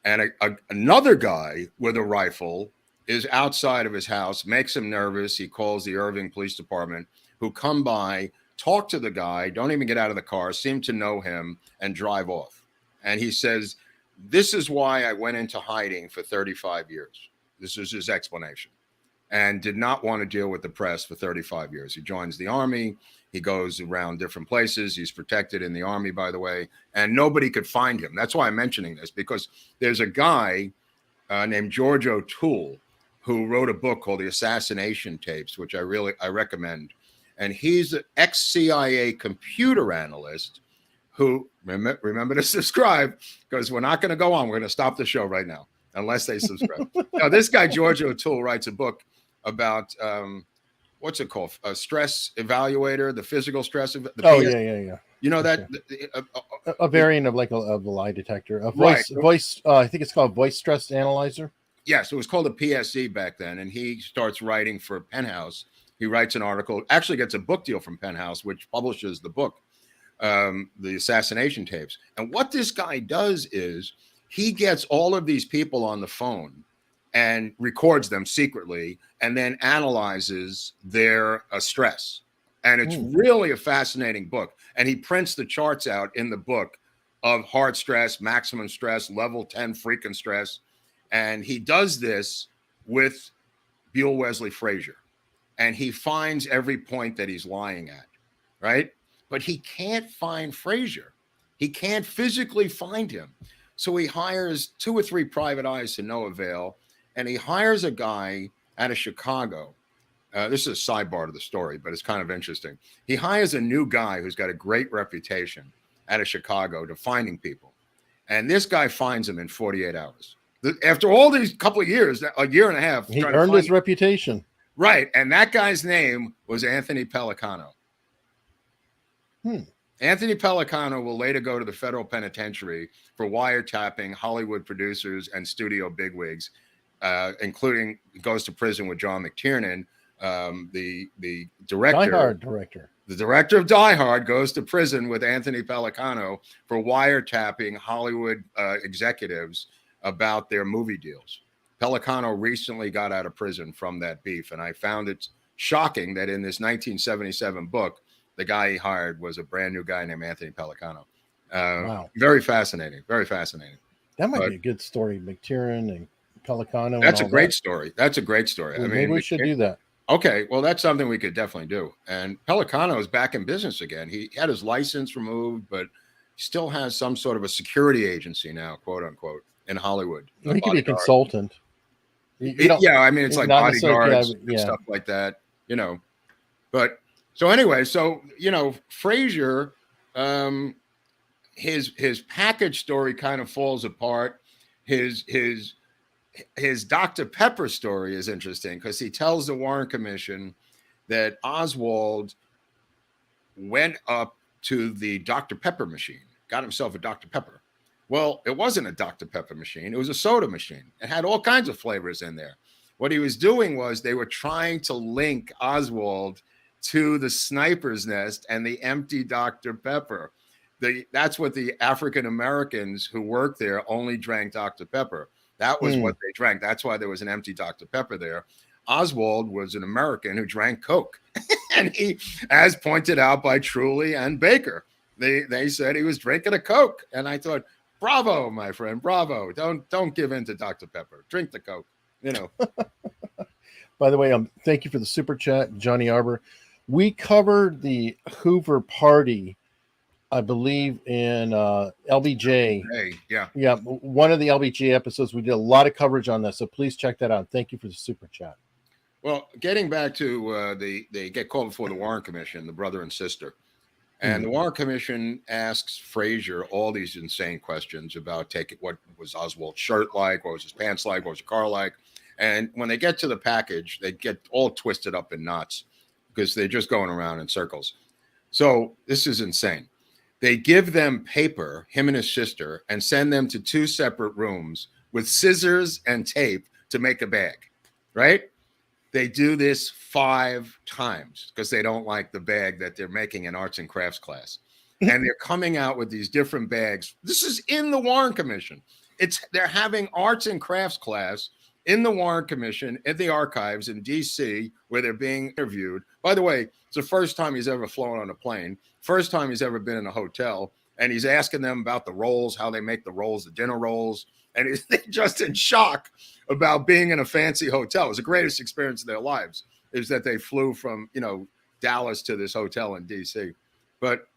and another guy with a rifle is outside of his house, makes him nervous. He calls the Irving Police Department, who come by, talk to the guy, don't even get out of the car, seem to know him, and drive off. And he says, this is why I went into hiding for 35 years. This is his explanation. And did not want to deal with the press for 35 years. He joins the Army. He goes around different places. He's protected in the Army, by the way, and nobody could find him. That's why I'm mentioning this, because there's a guy named George O'Toole who wrote a book called The Assassination Tapes, which I recommend. And he's an ex-CIA computer analyst who, remember to subscribe, because we're not going to go on. We're going to stop the show right now unless they subscribe. Now, this guy, George O'Toole, writes a book about what's it called? A stress evaluator, the physical stress. Yeah. You know that a variant of like a lie detector, a voice. I think it's called voice stress analyzer. Yes, it was called a PSE back then, and he starts writing for Penthouse. He writes an article, actually gets a book deal from Penthouse, which publishes the book, The Assassination Tapes. And what this guy does is he gets all of these people on the phone and records them secretly, and then analyzes their stress. And it's really a fascinating book. And he prints the charts out in the book of hard stress, maximum stress, level 10 freaking stress. And he does this with Buell Wesley Frazier. And he finds every point that he's lying at, right? But he can't find Frazier. He can't physically find him. So he hires 2 or 3 private eyes to no avail. And he hires a guy out of Chicago. This is a sidebar to the story, but it's kind of interesting. He hires a new guy who's got a great reputation out of Chicago to finding people. And this guy finds him in 48 hours. After all these couple of years, a year and a half. He earned his reputation. Right. And that guy's name was Anthony Pelicano. Anthony Pelicano will later go to the federal penitentiary for wiretapping Hollywood producers and studio bigwigs, including goes to prison with John McTiernan, the director. Die Hard director. The director of Die Hard goes to prison with Anthony Pelicano for wiretapping Hollywood executives about their movie deals. Pelicano recently got out of prison from that beef, and I found it shocking that in this 1977 book, the guy he hired was a brand new guy named Anthony Pelicano. Wow. Very fascinating. Very fascinating. That might be a good story, McTiernan and Pelicano. That's a great story. That's a great story. Well, maybe we should do that. Okay, well, that's something we could definitely do. And Pelicano is back in business again. He had his license removed, but he still has some sort of a security agency now, quote unquote, in Hollywood. Well, he could be a consultant. Yeah, I mean, it's like bodyguards and stuff like that, you know. But so anyway, so, you know, Frazier, his package story kind of falls apart. His Dr. Pepper story is interesting because he tells the Warren Commission that Oswald went up to the Dr. Pepper machine, got himself a Dr. Pepper. Well, it wasn't a Dr. Pepper machine. It was a soda machine. It had all kinds of flavors in there. What he was doing was they were trying to link Oswald to the sniper's nest and the empty Dr. Pepper. That's what the African Americans who worked there only drank Dr. Pepper. That was what they drank. That's why there was an empty Dr. Pepper there. Oswald was an American who drank Coke. And he, as pointed out by Truly and Baker, they said he was drinking a Coke. And I thought, bravo, my friend, bravo. Don't give in to Dr. Pepper. Drink the Coke, you know. By the way, thank you for the super chat, Johnny Arbor. We covered the Hoover Party, I believe, in LBJ. Yeah, one of the LBJ episodes. We did a lot of coverage on this, so please check that out. Thank you for the super chat. Well, getting back to they get called before the Warren Commission, the brother and sister, and the Warren Commission asks Frazier all these insane questions about what was Oswald's shirt like, what was his pants like, what was your car like, and when they get to the package, they get all twisted up in knots because they're just going around in circles. So this is insane. They give them paper, him and his sister, and send them to 2 separate rooms with scissors and tape to make a bag, right? They do this 5 times because they don't like the bag that they're making in arts and crafts class. And they're coming out with these different bags. This is in the Warren Commission. They're having arts and crafts class in the Warren Commission at the archives in D.C. where they're being interviewed. By the way, it's the first time he's ever flown on a plane. First time he's ever been in a hotel, and he's asking them about the rolls, how they make the rolls, the dinner rolls, and they're just in shock about being in a fancy hotel. It was the greatest experience of their lives, is that they flew from, you know, Dallas to this hotel in D.C. But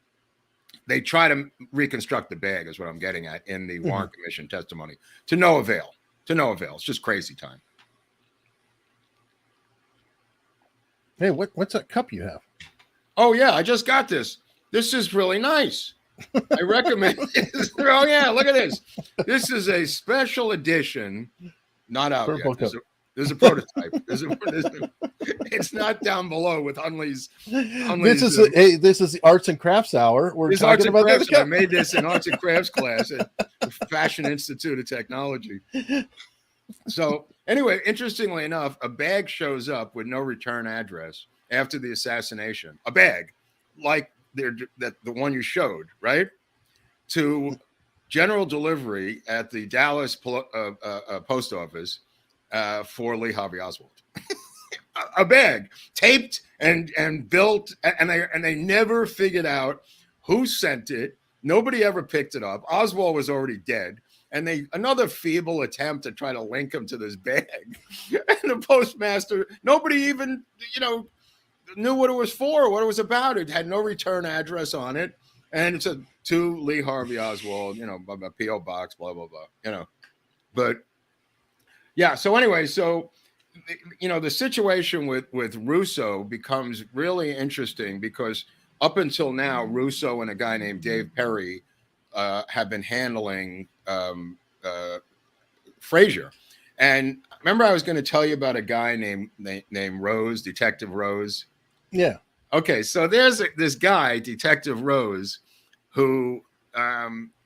they try to reconstruct the bag, is what I'm getting at, in the Warren Commission testimony. To no avail. To no avail. It's just crazy time. Hey, what's that cup you have? Oh, yeah, I just got this. This is really nice. I recommend it. Oh, yeah, look at this. This is a special edition. Not out yet. There's a prototype. It's not down below with Hunley's. This is the Arts and Crafts Hour. We're talking about this. I made this in Arts and Crafts class at the Fashion Institute of Technology. So anyway, interestingly enough, a bag shows up with no return address after the assassination. A bag, like the one you showed, right? To general delivery at the Dallas post office for Lee Harvey Oswald. A bag taped and built, and they never figured out who sent it. Nobody ever picked it up. Oswald was already dead. And another feeble attempt to try to link him to this bag. And the postmaster, nobody even, knew what it was for, what it was about. It had no return address on it. And it's to Lee Harvey Oswald, a P.O. box, blah, blah, blah, But yeah, so anyway, the situation with Russo becomes really interesting because up until now, Russo and a guy named Dave Perry have been handling Frazier. And remember I was going to tell you about a guy named Rose, Detective Rose? Yeah. Okay, so there's this guy, Detective Rose, who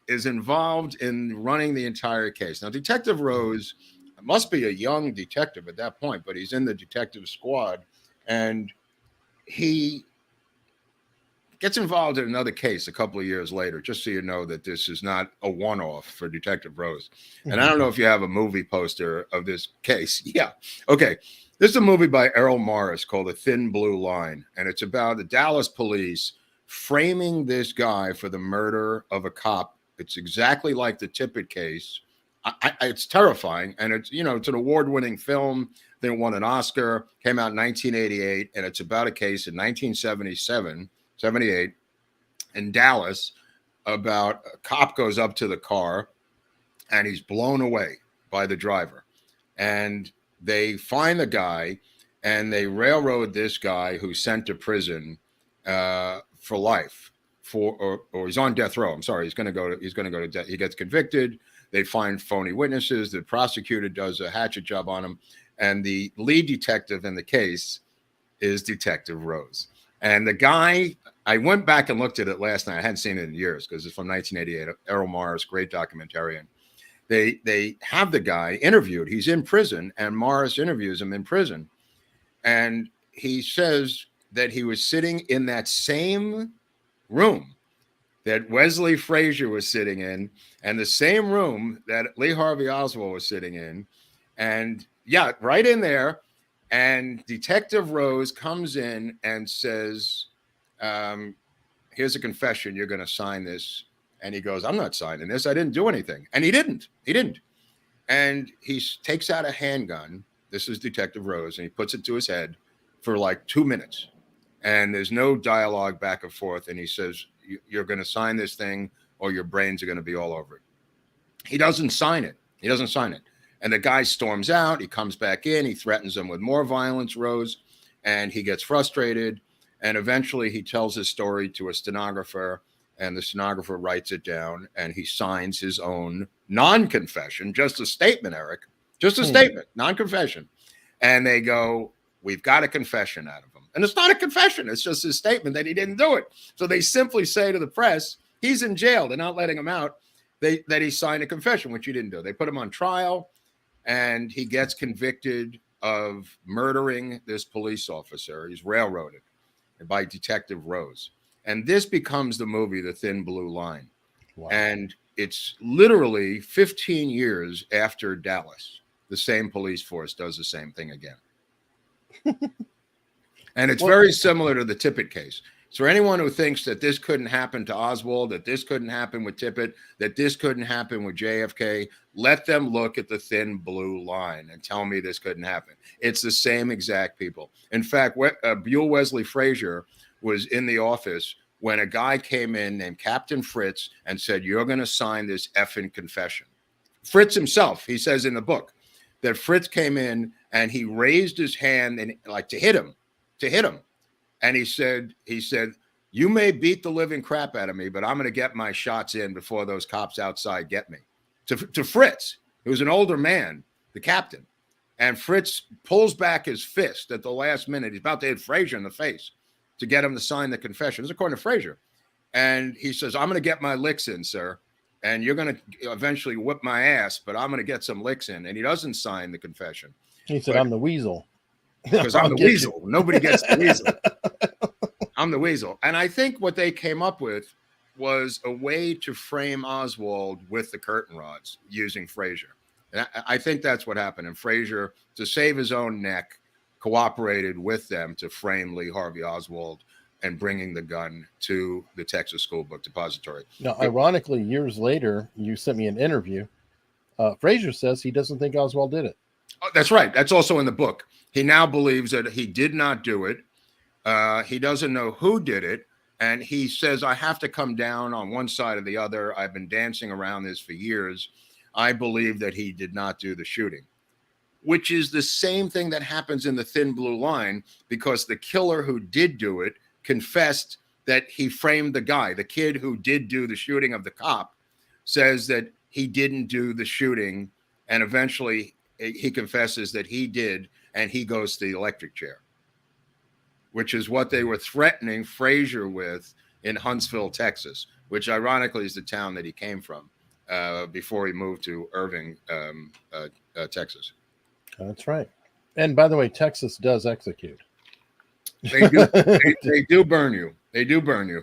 is involved in running the entire case. Now, Detective Rose must be a young detective at that point, but he's in the detective squad, and he gets involved in another case a couple of years later, just so you know that this is not a one-off for Detective Rose. And I don't know if you have a movie poster of this case. Yeah. Okay. This is a movie by Errol Morris called A Thin Blue Line. And it's about the Dallas police framing this guy for the murder of a cop. It's exactly like the Tippit case. It's terrifying. And it's, you know, it's an award-winning film. They won an Oscar, came out in 1988. And it's about a case in 1978 in Dallas about a cop goes up to the car and he's blown away by the driver. And they find the guy and they railroad this guy who's sent to prison for life or he's on death row. I'm sorry. He's going to go to death. He gets convicted. They find phony witnesses. The prosecutor does a hatchet job on him. And the lead detective in the case is Detective Rose. And the guy, I went back and looked at it last night. I hadn't seen it in years because it's from 1988. Errol Morris, great documentarian. They have the guy interviewed. He's in prison, and Morris interviews him in prison. And he says that he was sitting in that same room that Wesley Frazier was sitting in, and the same room that Lee Harvey Oswald was sitting in. And yeah, right in there. And Detective Rose comes in and says, here's a confession. You're going to sign this. And he goes, I'm not signing this. I didn't do anything. And he didn't. And he takes out a handgun. This is Detective Rose. And he puts it to his head for like 2 minutes. And there's no dialogue back and forth. And he says, you're going to sign this thing or your brains are going to be all over it. He doesn't sign it. And the guy storms out. He comes back in. He threatens him with more violence, Rose. And he gets frustrated. And eventually he tells his story to a stenographer. And the stenographer writes it down. And he signs his own non-confession. Just a statement, Eric. Just a statement. Non-confession. And they go, we've got a confession out of him. And it's not a confession. It's just his statement that he didn't do it. So they simply say to the press, he's in jail. They're not letting him out. That he signed a confession, which he didn't do. They put him on trial. And he gets convicted of murdering this police officer. He's railroaded by Detective Rose. And this becomes the movie, The Thin Blue Line. Wow. And it's literally 15 years after Dallas. The same police force does the same thing again. And it's very similar to the Tippit case. So anyone who thinks that this couldn't happen to Oswald, that this couldn't happen with Tippit, that this couldn't happen with JFK, let them look at The Thin Blue Line and tell me this couldn't happen. It's the same exact people. In fact, Buell Wesley Frazier was in the office when a guy came in named Captain Fritz and said, you're going to sign this effing confession. Fritz himself, he says in the book, that Fritz came in and he raised his hand and like to hit him. And he said, you may beat the living crap out of me, but I'm going to get my shots in before those cops outside get me. To Fritz, who was an older man, the captain. And Fritz pulls back his fist at the last minute. He's about to hit Frazier in the face to get him to sign the confession. This is according to Frazier. And he says, I'm going to get my licks in, sir. And you're going to eventually whip my ass, but I'm going to get some licks in. And he doesn't sign the confession. He said, I'm the weasel. Because I'm the weasel. Nobody gets the weasel. I'm the weasel. And I think what they came up with was a way to frame Oswald with the curtain rods using Frazier. And I think that's what happened. And Frazier, to save his own neck, cooperated with them to frame Lee Harvey Oswald and bringing the gun to the Texas School Book Depository. Now, ironically, years later, you sent me an interview. Frazier says he doesn't think Oswald did it. Oh, that's right. That's also in the book. He now believes that he did not do it. He doesn't know who did it. And he says, I have to come down on one side or the other. I've been dancing around this for years. I believe that he did not do the shooting, which is the same thing that happens in The Thin Blue Line, because the killer who did do it confessed that he framed the guy. The kid who did do the shooting of the cop says that he didn't do the shooting. And eventually he confesses that he did. And he goes to the electric chair, which is what they were threatening Frazier with in Huntsville, Texas, which ironically is the town that he came from before he moved to Irving, Texas. That's right. And by the way, Texas does execute. They do. They do burn you. They do burn you.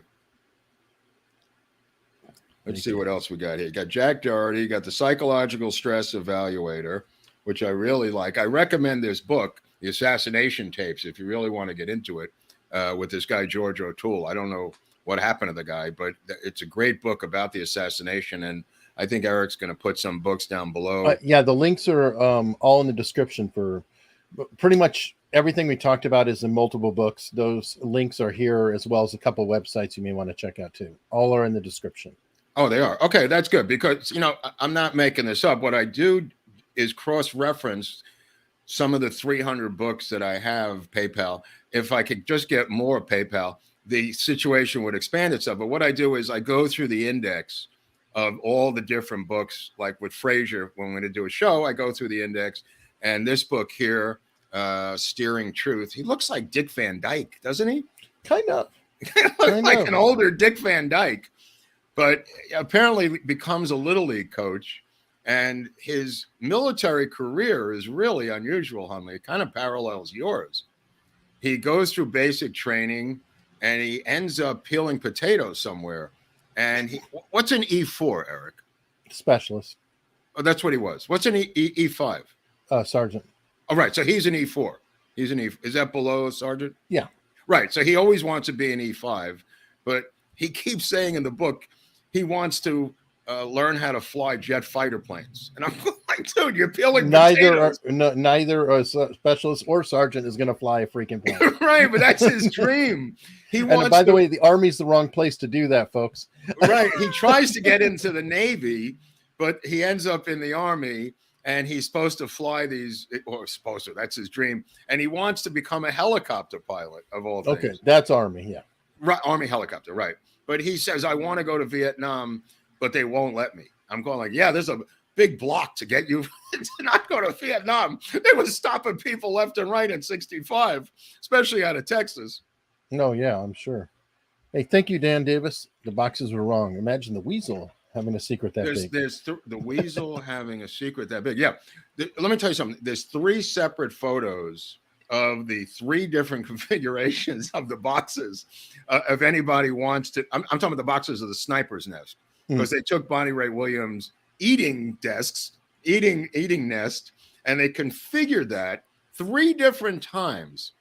Let's see what else we got here. You got Jack Doherty. You got the psychological stress evaluator, which I really like. I recommend this book, The Assassination Tapes, if you really want to get into it, with this guy, George O'Toole. I don't know what happened to the guy, but it's a great book about the assassination. And I think Eric's going to put some books down below. Yeah, the links are all in the description for pretty much everything we talked about is in multiple books. Those links are here, as well as a couple websites you may want to check out too. All are in the description. Oh, they are. Okay, that's good, because, you know, I'm not making this up. What I do is cross-reference some of the 300 books that I have PayPal. If I could just get more PayPal, the situation would expand itself. But what I do is I go through the index of all the different books, like with Frazier, when we're going to do a show, I go through the index. And this book here, Steering Truth, he looks like Dick Van Dyke, doesn't he? Kind of. Like an older Dick Van Dyke. But apparently becomes a Little League coach. And his military career is really unusual, Hunley. It kind of parallels yours. He goes through basic training, and he ends up peeling potatoes somewhere. And what's an E4, Eric? Specialist. Oh, that's what he was. What's an E5? Sergeant. Oh, right. So he's an E4. He's an E. Is that below a sergeant? Yeah. Right. So he always wants to be an E5, but he keeps saying in the book he wants to learn how to fly jet fighter planes. And I'm like, dude, you're peeling potatoes. Neither a specialist or sergeant is going to fly a freaking plane. Right, but that's his dream. And by the way, the Army's the wrong place to do that, folks. Right. He tries to get into the Navy, but he ends up in the Army. And he's supposed to fly these, or supposed to, that's his dream. And he wants to become a helicopter pilot, of all things. Okay, that's Army, yeah. Right, Army helicopter, right. But he says, I want to go to Vietnam, but they won't let me. I'm going like, yeah, there's a big block to get you to not go to Vietnam. They were stopping people left and right in 65, especially out of Texas. No, yeah, I'm sure. Hey, thank you, Dan Davis. The boxes were wrong. Imagine the weasel having a secret that big. There's the weasel having a secret that big. Yeah. Let me tell you something. There's 3 separate photos of the 3 different configurations of the boxes. If anybody wants to, I'm talking about the boxes of the sniper's nest, because they took Bonnie Ray Williams' eating nest, and they configured that 3 different times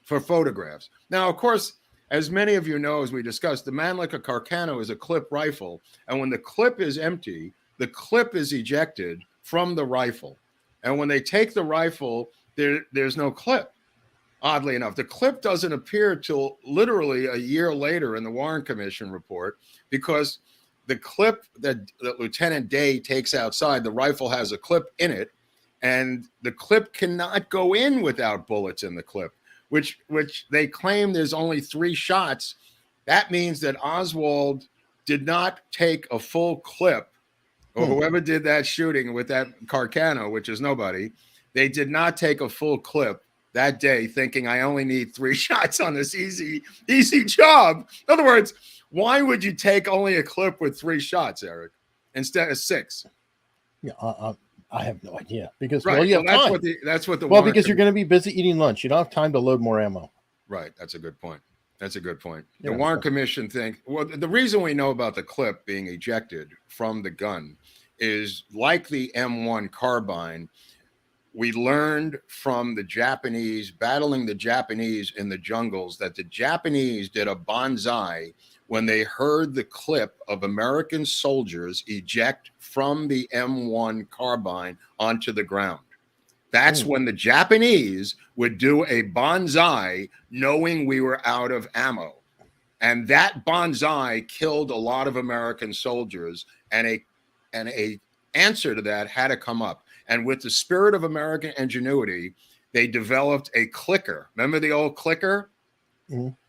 for photographs. Now, of course, as many of you know, as we discussed, the Mannlicher Carcano is a clip rifle. And when the clip is empty, the clip is ejected from the rifle. And when they take the rifle, there's no clip. Oddly enough, the clip doesn't appear till literally a year later in the Warren Commission report, because the clip that Lieutenant Day takes outside, the rifle has a clip in it, and the clip cannot go in without bullets in the clip. Which they claim there's only 3 shots. That means that Oswald did not take a full clip, or whoever did that shooting with that Carcano, which is nobody, they did not take a full clip that day, thinking I only need 3 shots on this easy job. In other words, why would you take only a clip with 3 shots, Eric, instead of 6? Yeah, I have no idea, because right. well, you have time. That's what the well, because you're going to be busy eating lunch. You don't have time to load more ammo. Right. That's a good point. The Yeah, Warren Commission the reason we know about the clip being ejected from the gun is, like the M1 carbine, we learned from the Japanese, battling the Japanese in the jungles, that the Japanese did a bonsai when they heard the clip of American soldiers eject from the M1 carbine onto the ground. That's when the Japanese would do a bonsai, knowing we were out of ammo. And that bonsai killed a lot of American soldiers, and a answer to that had to come up. And with the spirit of American ingenuity, they developed a clicker. Remember the old clicker?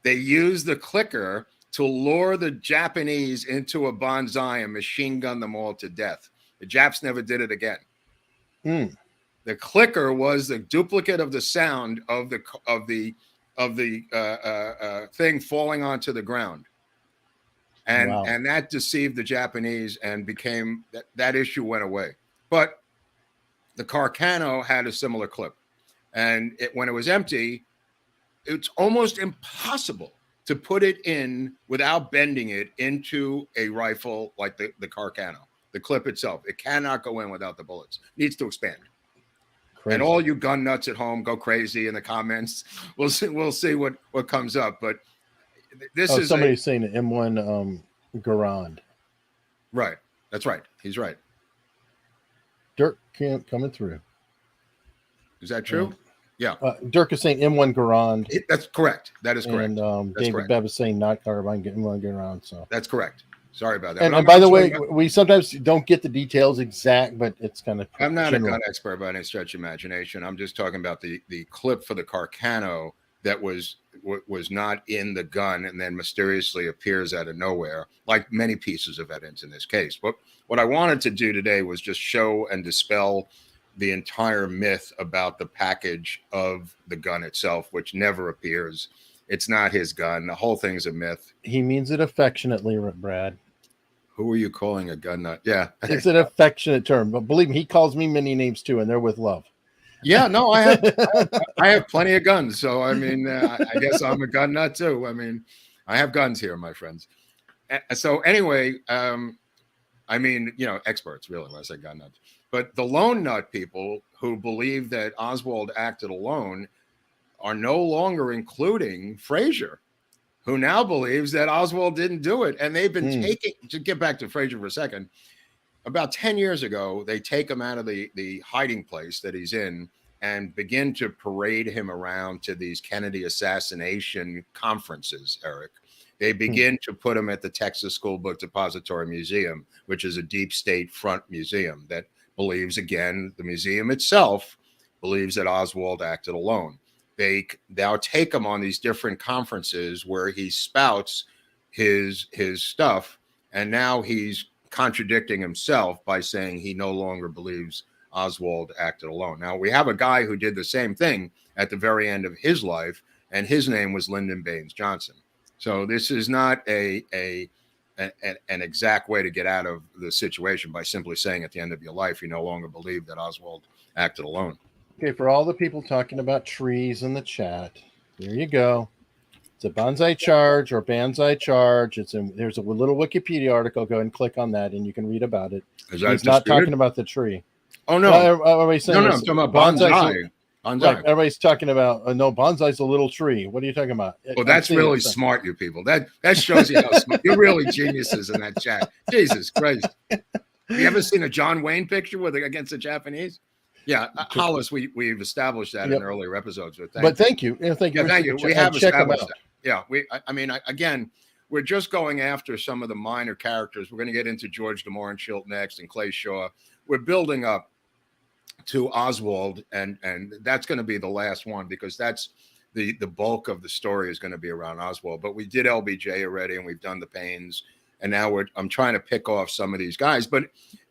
They used the clicker to lure the Japanese into a bonsai and machine gun them all to death. The Japs never did it again. The clicker was the duplicate of the sound of the thing falling onto the ground, and that deceived the Japanese, and became that issue went away. But the Carcano had a similar clip, and when it was empty, it's almost impossible to put it in without bending it into a rifle like the Carcano. The clip itself, it cannot go in without the bullets. It needs to expand. Crazy. And all you gun nuts at home, go crazy in the comments. We'll see what comes up. But this is somebody saying an M1 Garand. Right. That's right. He's right. Dirk Camp coming through. Is that true? Yeah. Dirk is saying M1 Garand. That's correct. That is correct. And David Bev is saying not carbine, M1 Garand. So that's correct. Sorry about that. And by the way, we sometimes don't get the details exact, but it's kind of. I'm not a gun expert by any stretch of imagination. I'm just talking about the clip for the Carcano that was not in the gun and then mysteriously appears out of nowhere, like many pieces of evidence in this case. But what I wanted to do today was just show and dispel the entire myth about the package of the gun itself, which never appears. It's not his gun. The whole thing's a myth. He means it affectionately, Brad. Who are you calling a gun nut? Yeah. It's an affectionate term, but believe me, he calls me many names too, and they're with love. Yeah, no, I have plenty of guns. So, I mean, I guess I'm a gun nut too. I mean, I have guns here, my friends. So anyway, I mean, experts really when I say gun nuts. But the lone nut people who believe that Oswald acted alone are no longer including Frazier, who now believes that Oswald didn't do it. And they've been to get back to Frazier for a second, about 10 years ago, they take him out of the hiding place that he's in and begin to parade him around to these Kennedy assassination conferences, Eric. They begin to put him at the Texas School Book Depository Museum, which is a deep state front museum that believes, again, the museum itself believes that Oswald acted alone. They now take him on these different conferences where he spouts his stuff, and now he's contradicting himself by saying he no longer believes Oswald acted alone. Now, we have a guy who did the same thing at the very end of his life, and his name was Lyndon Baines Johnson. So this is not an exact way to get out of the situation by simply saying at the end of your life you no longer believe that Oswald acted alone. Okay, for all the people talking about trees in the chat, there you go. It's a bonsai charge or banzai charge. There's a little Wikipedia article. Go ahead and click on that, and you can read about it. He's not talking about the tree. Oh no! Everybody's saying no, I'm talking about bonsai. Right, everybody's talking about no, bonsai's a little tree. What are you talking about? Well, that's really smart, you people. That shows you how smart you're. Really geniuses in that chat. Jesus Christ! Have you ever seen a John Wayne picture against the Japanese? Yeah, Hollis, we've established that in earlier episodes. But thank you. Thank you. Thank you. We have established that. Yeah, I mean, again, we're just going after some of the minor characters. We're going to get into George de Mohrenschildt next and Clay Shaw. We're building up to Oswald, and that's going to be the last one because that's the bulk of the story is going to be around Oswald. But we did LBJ already, and we've done the Pains, and now I'm trying to pick off some of these guys. But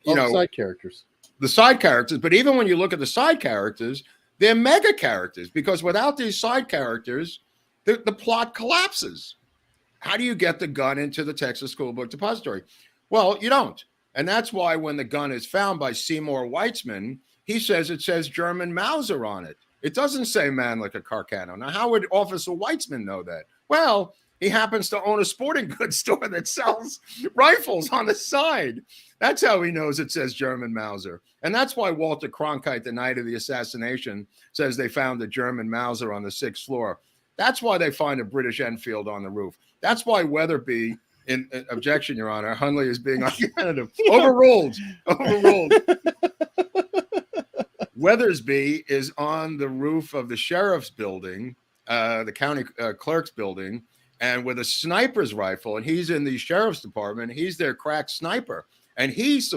side characters. The side characters, but even when you look at the side characters, they're mega characters because without these side characters, the plot collapses. How do you get the gun into the Texas School Book Depository? Well, you don't. And that's why when the gun is found by Seymour Weitzman, he says it says German Mauser on it. It doesn't say man like a Carcano. Now, how would Officer Weitzman know that? Well, he happens to own a sporting goods store that sells rifles on the side. That's how he knows it says German Mauser. And that's why Walter Cronkite, the night of the assassination, says they found a German Mauser on the 6th floor. That's why they find a British Enfield on the roof. That's why Weatherby, in objection, Your Honor, Hunley is being argumentative. Overruled. Weathersby is on the roof of the sheriff's building, the county clerk's building, and with a sniper's rifle, and he's in the sheriff's department. He's their crack sniper, and he's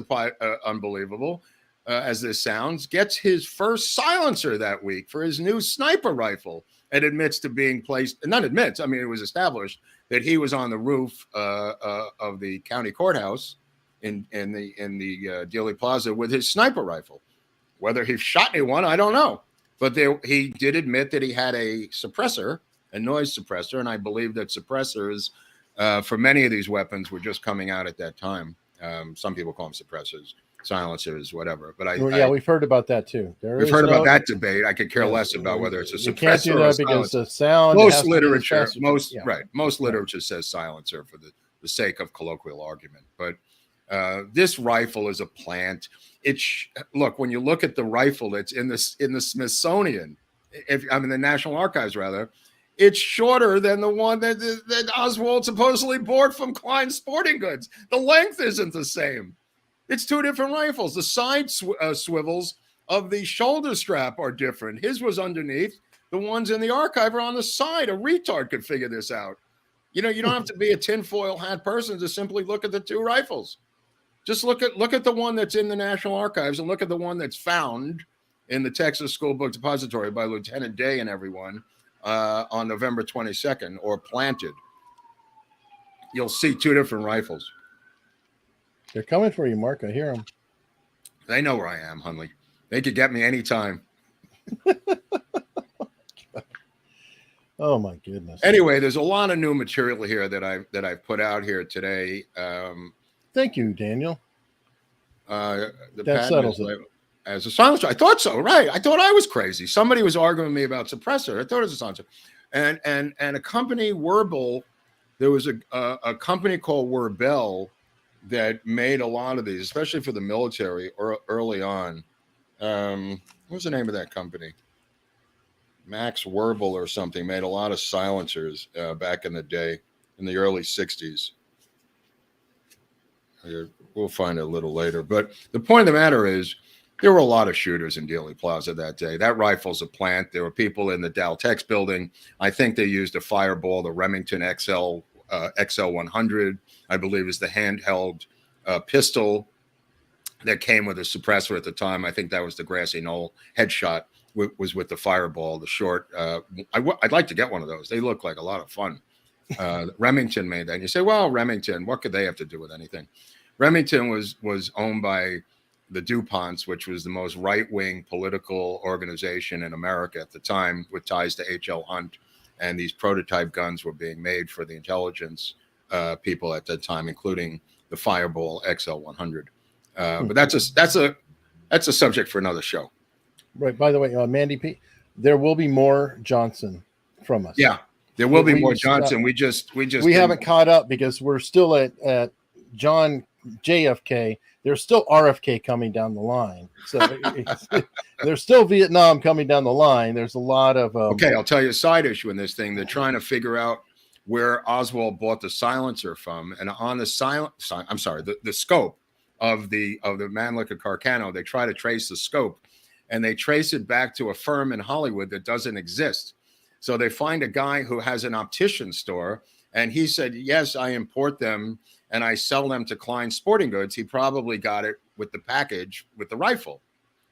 unbelievable, as this sounds, gets his first silencer that week for his new sniper rifle, and admits to being placed. Not admits, I mean, it was established that he was on the roof of the county courthouse in the Dealey Plaza with his sniper rifle. Whether he shot anyone, I don't know, but he did admit that he had a suppressor. A noise suppressor, and I believe that suppressors for many of these weapons were just coming out at that time. Some people call them suppressors. silencers, whatever. But we've heard about that too. We've heard about that debate. I could care less about whether it's a suppressor. You can't do that because the sound. Most literature, most literature says silencer for the sake of colloquial argument. But this rifle is a plant. Look, when you look at the rifle that's in the Smithsonian, the National Archives rather, it's shorter than the one that Oswald supposedly bought from Klein Sporting Goods. The length isn't the same. It's two different rifles. The side swivels of the shoulder strap are different. His was underneath. The ones in the archive are on the side. A retard could figure this out. You don't have to be a tinfoil hat person to simply look at the two rifles. Just look at the one that's in the National Archives and look at the one that's found in the Texas School Book Depository by Lieutenant Day and everyone on November 22nd, or planted. You'll see two different rifles. They're coming for you, Mark. I hear them. They know where I am, Hunley. They could get me anytime. Oh my goodness. Anyway, there's a lot of new material here that I've put out here today. Thank you, Daniel. That settles it. As a silencer. I thought so, right? I thought I was crazy. Somebody was arguing with me about suppressor. I thought it was a silencer. And a company, Werbel, there was a company called Werbel that made a lot of these, especially for the military or early on. What was the name of that company? Max Werbel or something, made a lot of silencers back in the day, in the early 60s. We'll find it a little later. But the point of the matter is, there were a lot of shooters in Dealey Plaza that day. That rifle's a plant. There were people in the Daltex building. I think they used a fireball, the Remington XL100, I believe is the handheld pistol that came with a suppressor at the time. I think that was the Grassy Knoll headshot was with the fireball, the short. I'd like to get one of those. They look like a lot of fun. Remington made that. And you say, well, Remington, what could they have to do with anything? Remington was owned by the DuPonts, which was the most right-wing political organization in America at the time, with ties to H.L. Hunt. And these prototype guns were being made for the intelligence people at that time, including the Fireball XL100. But that's a subject for another show. Right. By the way, Mandy P, there will be more Johnson from us. Yeah, there will be more Johnson. We haven't caught up because we're still at John JFK. There's still RFK coming down the line. So there's still Vietnam coming down the line. There's a lot of okay, I'll tell you a side issue in this thing. They're trying to figure out where Oswald bought the silencer from, and on the the scope of the Mannlicher Carcano, they try to trace the scope, and they trace it back to a firm in Hollywood that doesn't exist. So they find a guy who has an optician store, and he said, yes, I import them and I sell them to Klein Sporting Goods. He probably got it with the package with the rifle.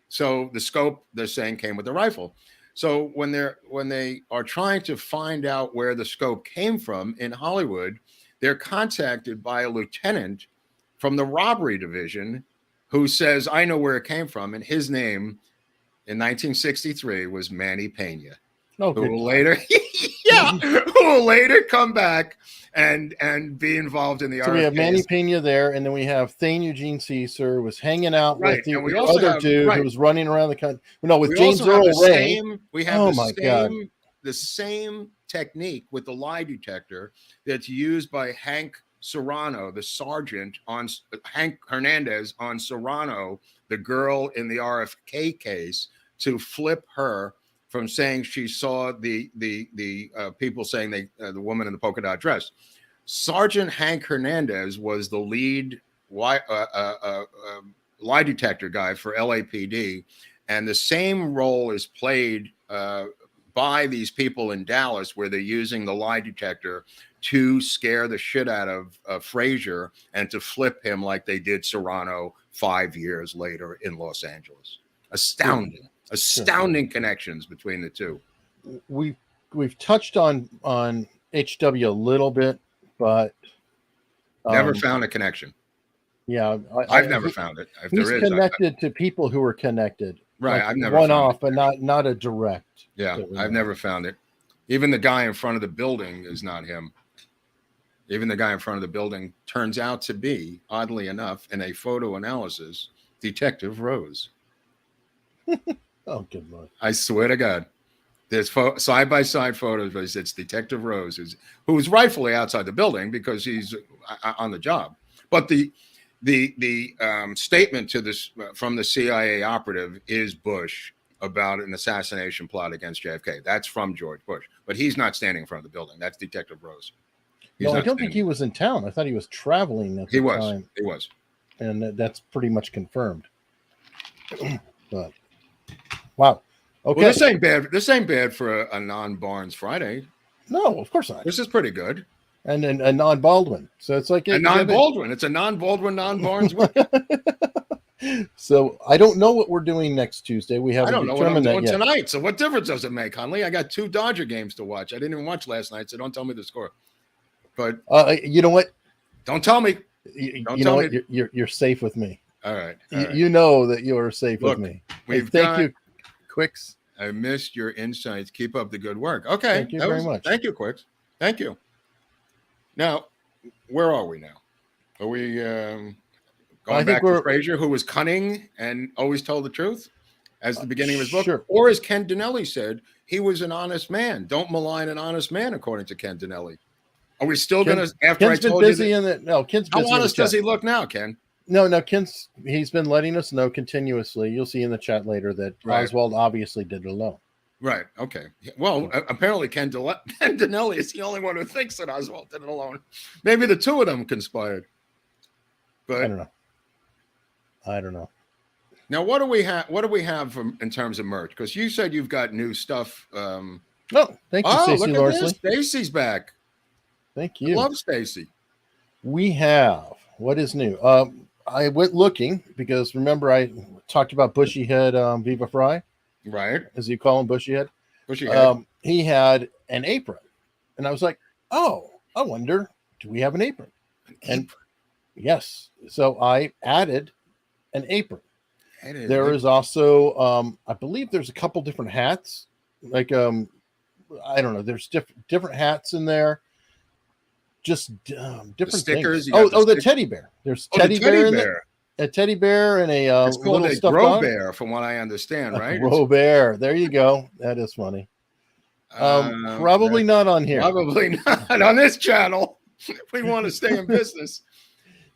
So the scope, they're saying, came with the rifle. So when they are trying to find out where the scope came from in Hollywood, they're contacted by a lieutenant from the robbery division who says, I know where it came from. And his name in 1963 was Manny Pena. Who will later come back and be involved in the So RFKs. we have Manny Pena there, and then we have Thane Eugene Caesar was hanging out with the other dude who was running around the country. No, with James Earl Ray. We have the same technique with the lie detector that's used by Hank Serrano, the sergeant on Hank Hernandez on Serrano, the girl in the RFK case, to flip her from saying she saw the people saying the woman in the polka dot dress. Sergeant Hank Hernandez was the lead lie detector guy for LAPD, and the same role is played by these people in Dallas, where they're using the lie detector to scare the shit out of Frazier and to flip him like they did Serrano 5 years later in Los Angeles. Astounding connections between the two. We've touched on HW a little bit, but never found a connection. Yeah, I've never found it. If he's there is, connected to people who are connected. Right, like I've never one found off, but not a direct. Yeah, I've never found it. Even the guy in front of the building is not him. Even the guy in front of the building turns out to be, oddly enough, in a photo analysis, Detective Rose. Oh, good Lord. I swear to God. There's side-by-side photos, but it's Detective Rose, who's rightfully outside the building because he's on the job. But the statement to this from the CIA operative is Bush about an assassination plot against JFK. That's from George Bush, but he's not standing in front of the building. That's Detective Rose. No, I don't think he was in town. I thought he was traveling at the time. He was. And that's pretty much confirmed. But wow. Okay. Well, this ain't bad for a non-Barnes Friday. No, of course not. This is pretty good. And a non-Baldwin. So it's like a non-Baldwin. It's a non-Baldwin, non-Barnes week. So I don't know what we're doing next Tuesday. We haven't determined that yet. Tonight. So what difference does it make, Hunley? I got 2 Dodger games to watch. I didn't even watch last night, so don't tell me the score. But you know what? Don't tell me. You know what? You're safe with me. All right. You know that you are safe with me. Thank you, Quicks. I missed your insights. Keep up the good work. Okay. Thank you very much. Thank you, Quicks. Thank you. Now, where are we now? Are we going back to Frazier, who was cunning and always told the truth as the beginning of his book? Sure. Or as Ken Dinelli said, he was an honest man. Don't malign an honest man, according to Ken Dinelli. Are we still going to, after Ken's I told been busy you? Ken's busy. How honest does he look now, Ken? No, he's been letting us know continuously. You'll see in the chat later that Oswald obviously did it alone. Right. Okay. Well, apparently Ken Dinelli is the only one who thinks that Oswald did it alone. Maybe the 2 of them conspired. But I don't know. Now, what do we have? What do we have in terms of merch? Because you said you've got new stuff. Thank you, Stacey Larsley. Stacy's back. Thank you. I love Stacy. We have what is new. I went looking because remember I talked about Bushy Head Viva Fry, right? As you call him, Bushy Head. Bushy Head. He had an apron, and I was like, "Oh, I wonder, do we have an apron?" And yes, so I added an apron. There is also, I believe, there's a couple different hats. Like, I don't know. There's different hats in there. Just different stickers. Things. The teddy bear. There's teddy bear in there. A teddy bear and a it's called little a stuffed Groubert, from what I understand, right? Groubert. There you go. That is funny. Probably not on here. Probably not on this channel. If we want to stay in business.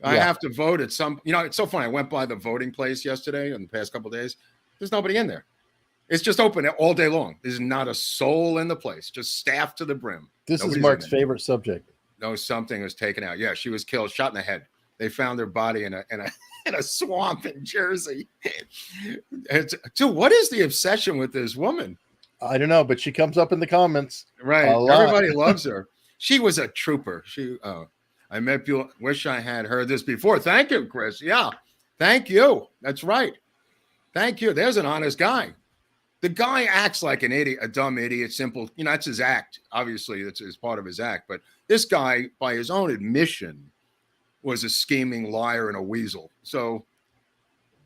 I have to vote at some. It's so funny. I went by the voting place yesterday in the past couple of days. There's nobody in there. It's just open all day long. There's not a soul in the place. Just staffed to the brim. Nobody's is Mark's favorite subject. No, something was taken out. Yeah, she was killed, shot in the head. They found her body in a swamp in Jersey. Dude, what is the obsession with this woman? I don't know, but she comes up in the comments. Right. Everybody loves her. She was a trooper. I met you. Wish I had heard this before. Thank you, Chris. Yeah. Thank you. That's right. Thank you. There's an honest guy. The guy acts like an idiot, a dumb idiot, simple. That's his act. Obviously, that's part of his act. But this guy, by his own admission, was a scheming liar and a weasel. So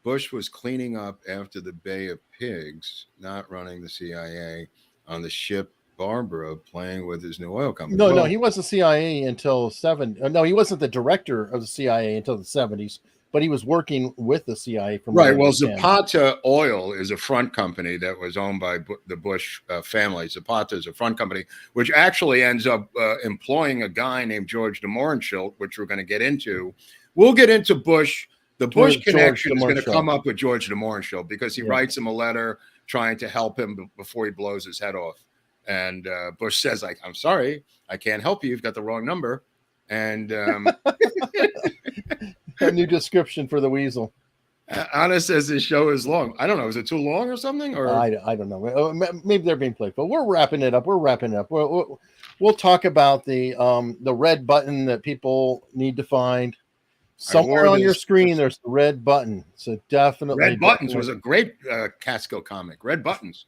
Bush was cleaning up after the Bay of Pigs, not running the CIA, on the ship Barbara, playing with his new oil company. No, he wasn't CIA until he wasn't the director of the CIA until the 70s. But he was working with the CIA from right. Well, Zapata Oil is a front company that was owned by the Bush family. Zapata is a front company, which actually ends up employing a guy named George de Mohrenschildt, which we're going to get into. We'll get into Bush. The Bush connection is going to come up with George de Mohrenschildt because he writes him a letter trying to help him before he blows his head off. And Bush says, I'm sorry, I can't help you. You've got the wrong number. And a new description for the weasel. Anna says this show is long. I don't know. Is it too long or something? Or I don't know. Maybe they're being playful. We're wrapping it up. We'll talk about the red button that people need to find. Somewhere on your screen, there's the red button. So definitely. Red Buttons was a great Catskill comic. Red Buttons.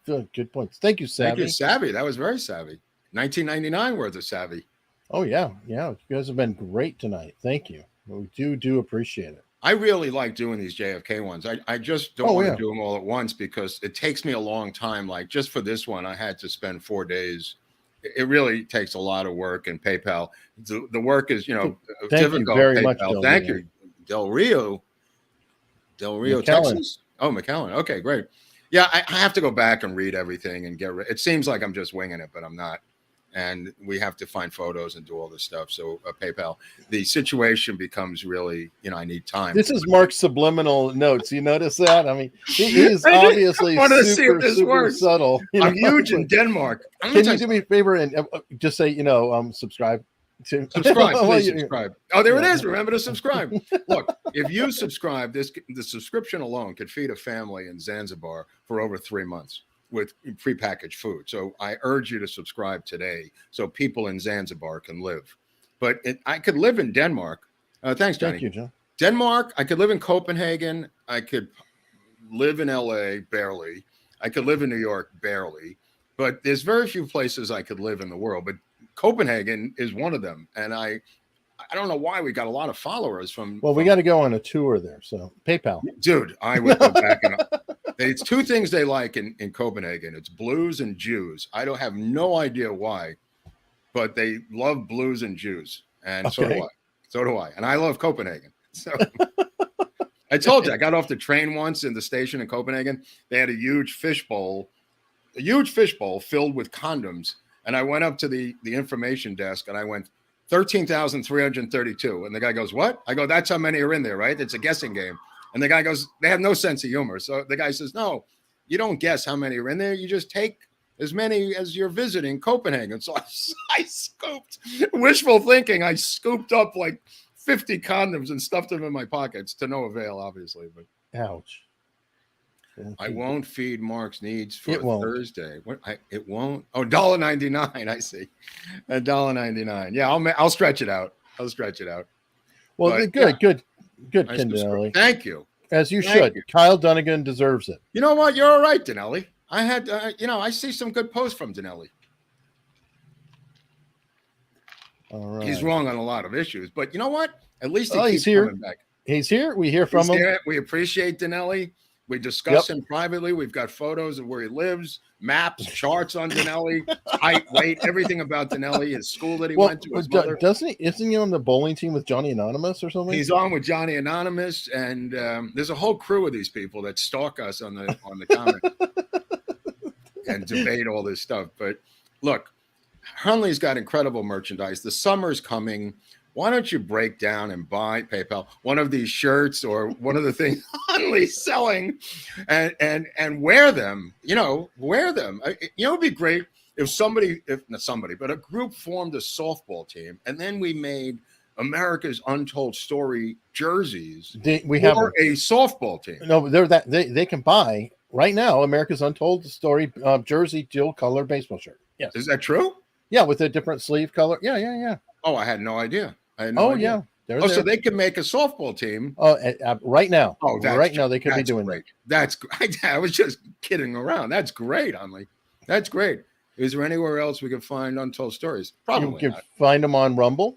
Good points. Thank you, Savvy. Thank you, Savvy. That was very savvy. 1999 worth of savvy. Oh, yeah. You guys have been great tonight. Thank you. We do appreciate it. I really like doing these JFK ones. I just don't want to do them all at once because it takes me a long time. Like just for this one, I had to spend 4 days. It really takes a lot of work, and PayPal. The work is, Thank difficult. You very PayPal. much, Thank you, Del Rio. Del Rio, McAllen. Texas. Oh, McAllen. Okay, great. Yeah, I have to go back and read everything and get. It seems like I'm just winging it, but I'm not. And we have to find photos and do all this stuff. So PayPal, the situation becomes really, I need time. This is Mark's subliminal notes. You notice that? I mean, he is obviously super subtle. I'm huge in Denmark. Can you do me a favor and just say, subscribe? Subscribe, please subscribe. Oh, there it is. Remember to subscribe. Look, if you subscribe, the subscription alone could feed a family in Zanzibar for over 3 months with prepackaged food. So I urge you to subscribe today so people in Zanzibar can live. But I could live in Denmark. Thanks, Johnny. Thank you, John. Denmark, I could live in Copenhagen. I could live in LA, barely. I could live in New York, barely. But there's very few places I could live in the world. But Copenhagen is one of them. And I don't know why we got a lot of followers from. Well, we got to go on a tour there. So PayPal. Dude, I would go back. It's two things they like in Copenhagen. It's blues and Jews. I don't have no idea why, but they love blues and Jews. And so do I. So do I. And I love Copenhagen. So I told you, I got off the train once in the station in Copenhagen. They had a huge fishbowl filled with condoms. And I went up to the information desk and I went, 13,332. And the guy goes, what? I go, that's how many are in there, right? It's a guessing game. And the guy goes, they have no sense of humor. So the guy says, no, you don't guess how many are in there. You just take as many as you're visiting Copenhagen. So I scooped, wishful thinking. I scooped up like 50 condoms and stuffed them in my pockets to no avail, obviously. But ouch. I won't feed Mark's needs for Thursday. It won't. Oh, $1.99. I see. $1.99. Yeah, I'll stretch it out. Well, but, good, Ken Dinelli. Thank you. As you should. Kyle Dunnigan deserves it. You know what? You're all right, Dinelli. I had, I see some good posts from Dinelli. All right. He's wrong on a lot of issues, but you know what? At least he's here. Coming back. He's here. We hear from him. We appreciate Dinelli. We discuss him privately. We've got photos of where he lives, maps, charts on Dinelli, height, weight, everything about Dinelli, his school that he went to. His mother. Isn't he on the bowling team with Johnny Anonymous or something? He's on with Johnny Anonymous, and there's a whole crew of these people that stalk us on the comment and debate all this stuff. But look, Hunley's got incredible merchandise. The summer's coming. Why don't you break down and buy PayPal one of these shirts or one of the things Hunley's selling and wear them? Wear them. It'd be great if a group formed a softball team and then we made America's Untold Story jerseys. We have a softball team. No, they can buy right now America's Untold Story jersey dual color baseball shirt. Yes, is that true? Yeah, with a different sleeve color. Yeah. Oh, I had no idea. Yeah. So they can make a softball team. Right now. Oh, now they could be doing great. That's great. I was just kidding around. That's great, Hunley. That's great. Is there anywhere else we can find Untold Stories? Probably. You can find them on Rumble.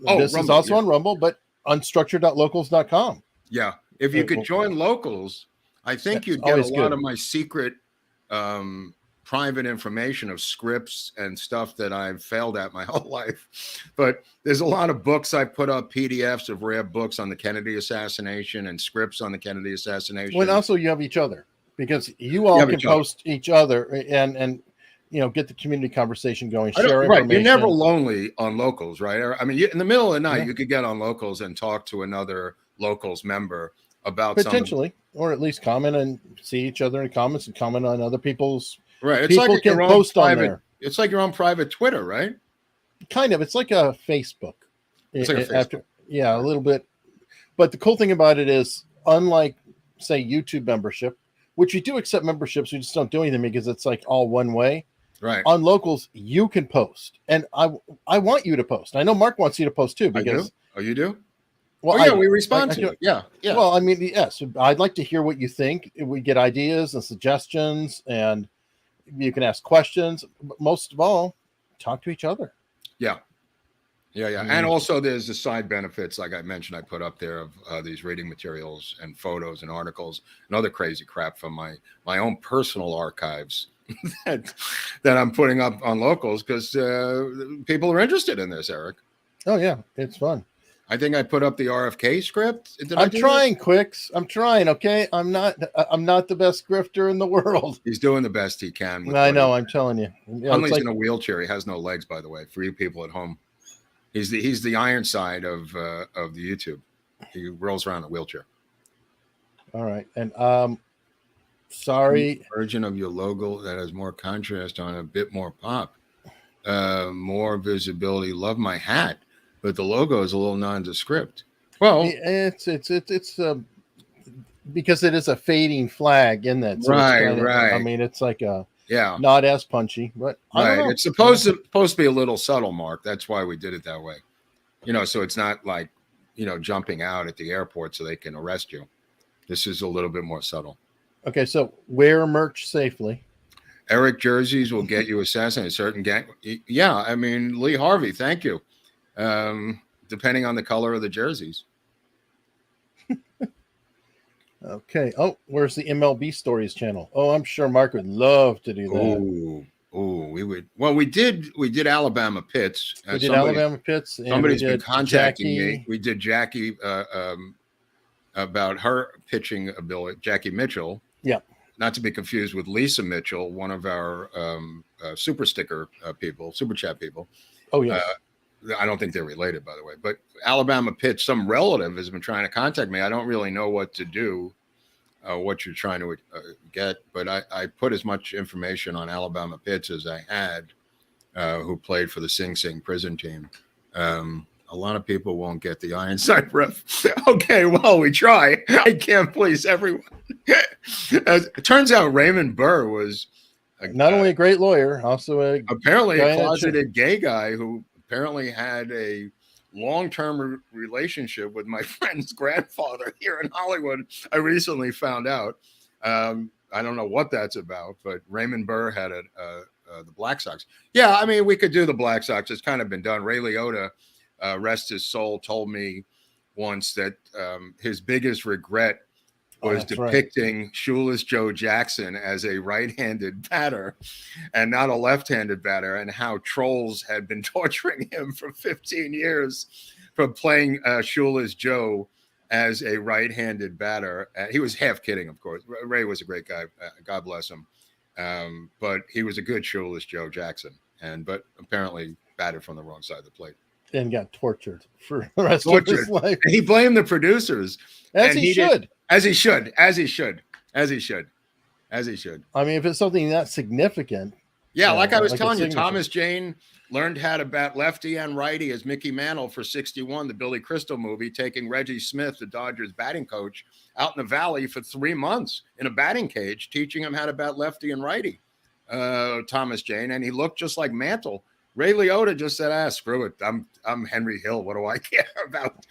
This is also on Rumble, but unstructured.locals.com. Yeah. If you could join Locals, I think you'd get a lot of my secret private information of scripts and stuff that I've failed at my whole life. But there's a lot of books I put up, PDFs of rare books on the Kennedy assassination and scripts on the Kennedy assassination. Well, also you have each other because you all can post each other and get the community conversation going, share information. Right. You're never lonely on Locals, right? I mean, in the middle of the night, you could get on Locals and talk to another Locals member about potentially, or at least comment and see each other in comments and comment on other people's. Right. It's people like can post on there. It's like your own private Twitter, right? Kind of. It's like a Facebook. It's like a Facebook. A little bit. But the cool thing about it is, unlike, say, YouTube membership, which we do accept memberships, we just don't do anything because it's like all one way. Right. On Locals, you can post. And I want you to post. I know Mark wants you to post too. Because, I do? Oh, you do? Well, we respond to it. Yeah. Well, I mean, yes. I'd like to hear what you think. We get ideas and suggestions, and you can ask questions. But most of all, talk to each other. Yeah. And also there's the side benefits, like I mentioned, I put up there of these reading materials and photos and articles and other crazy crap from my own personal archives that I'm putting up on Locals because people are interested in this, Eric. Oh, yeah. It's fun. I think I put up the RFK script. I'm trying, Quicks. I'm trying. Okay, I'm not the best grifter in the world. He's doing the best he can. I know. I'm telling you. Hunley's in a wheelchair. He has no legs, by the way. For you people at home, he's the Ironside of the YouTube. He rolls around in a wheelchair. All right, and sorry. Version of your logo that has more contrast on, a bit more pop, more visibility. Love my hat. But the logo is a little nondescript. Well, it's because it is a fading flag in that. So right. I mean, it's like not as punchy, but right. It's supposed to be a little subtle, Mark. That's why we did it that way. So it's not like jumping out at the airport so they can arrest you. This is a little bit more subtle. Okay, so wear merch safely. Eric jerseys will get you assassinated. Certain gang. Yeah, I mean Lee Harvey. Thank you. Depending on the color of the jerseys. Okay. Oh, where's the MLB Stories channel? Oh, I'm sure Mark would love to do that. Oh, we would. Well, we did Alabama Pits. We did Alabama Pits. And somebody's been contacting me. We did Jackie about her pitching ability. Jackie Mitchell. Yeah. Not to be confused with Lisa Mitchell, one of our super sticker people, super chat people. Oh yeah. I don't think they're related, by the way. But Alabama Pitch, some relative has been trying to contact me. I don't really know what to do, what you're trying to get. But I put as much information on Alabama Pitch as I had, who played for the Sing Sing prison team. A lot of people won't get the Ironside ref. Okay, well, we try. I can't please everyone. It turns out Raymond Burr was not only a great lawyer, also apparently a closeted gay guy who apparently had a long-term relationship with my friend's grandfather here in Hollywood. I recently found out. I don't know what that's about, but Raymond Burr had the Black Sox. Yeah, I mean, we could do the Black Sox. It's kind of been done. Ray Liotta, rest his soul, told me once that his biggest regret was depicting Shoeless Joe Jackson as a right-handed batter and not a left-handed batter, and how trolls had been torturing him for 15 years for playing Shoeless Joe as a right-handed batter. He was half kidding, of course. Ray was a great guy. God bless him. But he was a good Shoeless Joe Jackson, but apparently batted from the wrong side of the plate. And got tortured for the rest of his life. And he blamed the producers. As he should. As he should. I mean, if it's something that significant. Yeah, like I was telling you, Thomas Jane learned how to bat lefty and righty as Mickey Mantle for 61, the Billy Crystal movie, taking Reggie Smith, the Dodgers batting coach, out in the valley for 3 months in a batting cage, teaching him how to bat lefty and righty, Thomas Jane. And he looked just like Mantle. Ray Liotta just said, screw it. I'm Henry Hill. What do I care about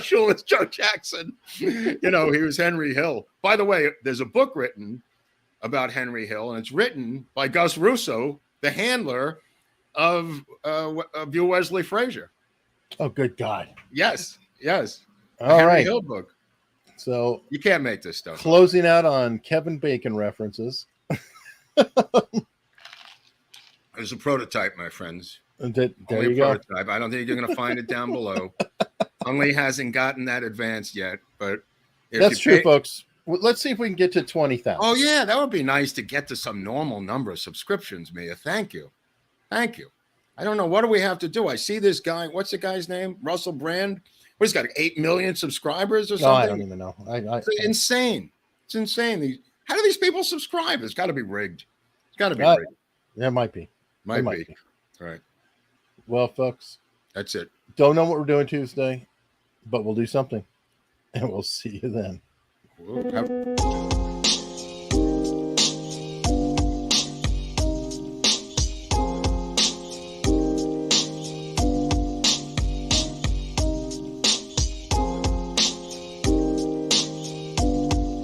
Shoeless Joe Jackson? He was Henry Hill. By the way, there's a book written about Henry Hill, and it's written by Gus Russo, the handler of Buell Wesley Frazier. Oh, good God. Yes. All Henry right. Hill book. So you can't make this stuff. Closing out on Kevin Bacon references. There's a prototype, my friends. There you go. Prototype. I don't think you're going to find it down below. Hunley hasn't gotten that advanced yet, but that's true, folks. Let's see if we can get to 20,000. Oh yeah, that would be nice to get to some normal number of subscriptions, Mia. Thank you. I don't know, what do we have to do? I see this guy. What's the guy's name? Russell Brand. He's got 8 million subscribers or something. No, I don't even know. It's insane. It's insane. How do these people subscribe? It's got to be rigged. It's got to be rigged. Yeah, it might be. Might be. All right. Well, folks, that's it. Don't know what we're doing Tuesday, but we'll do something, and we'll see you then.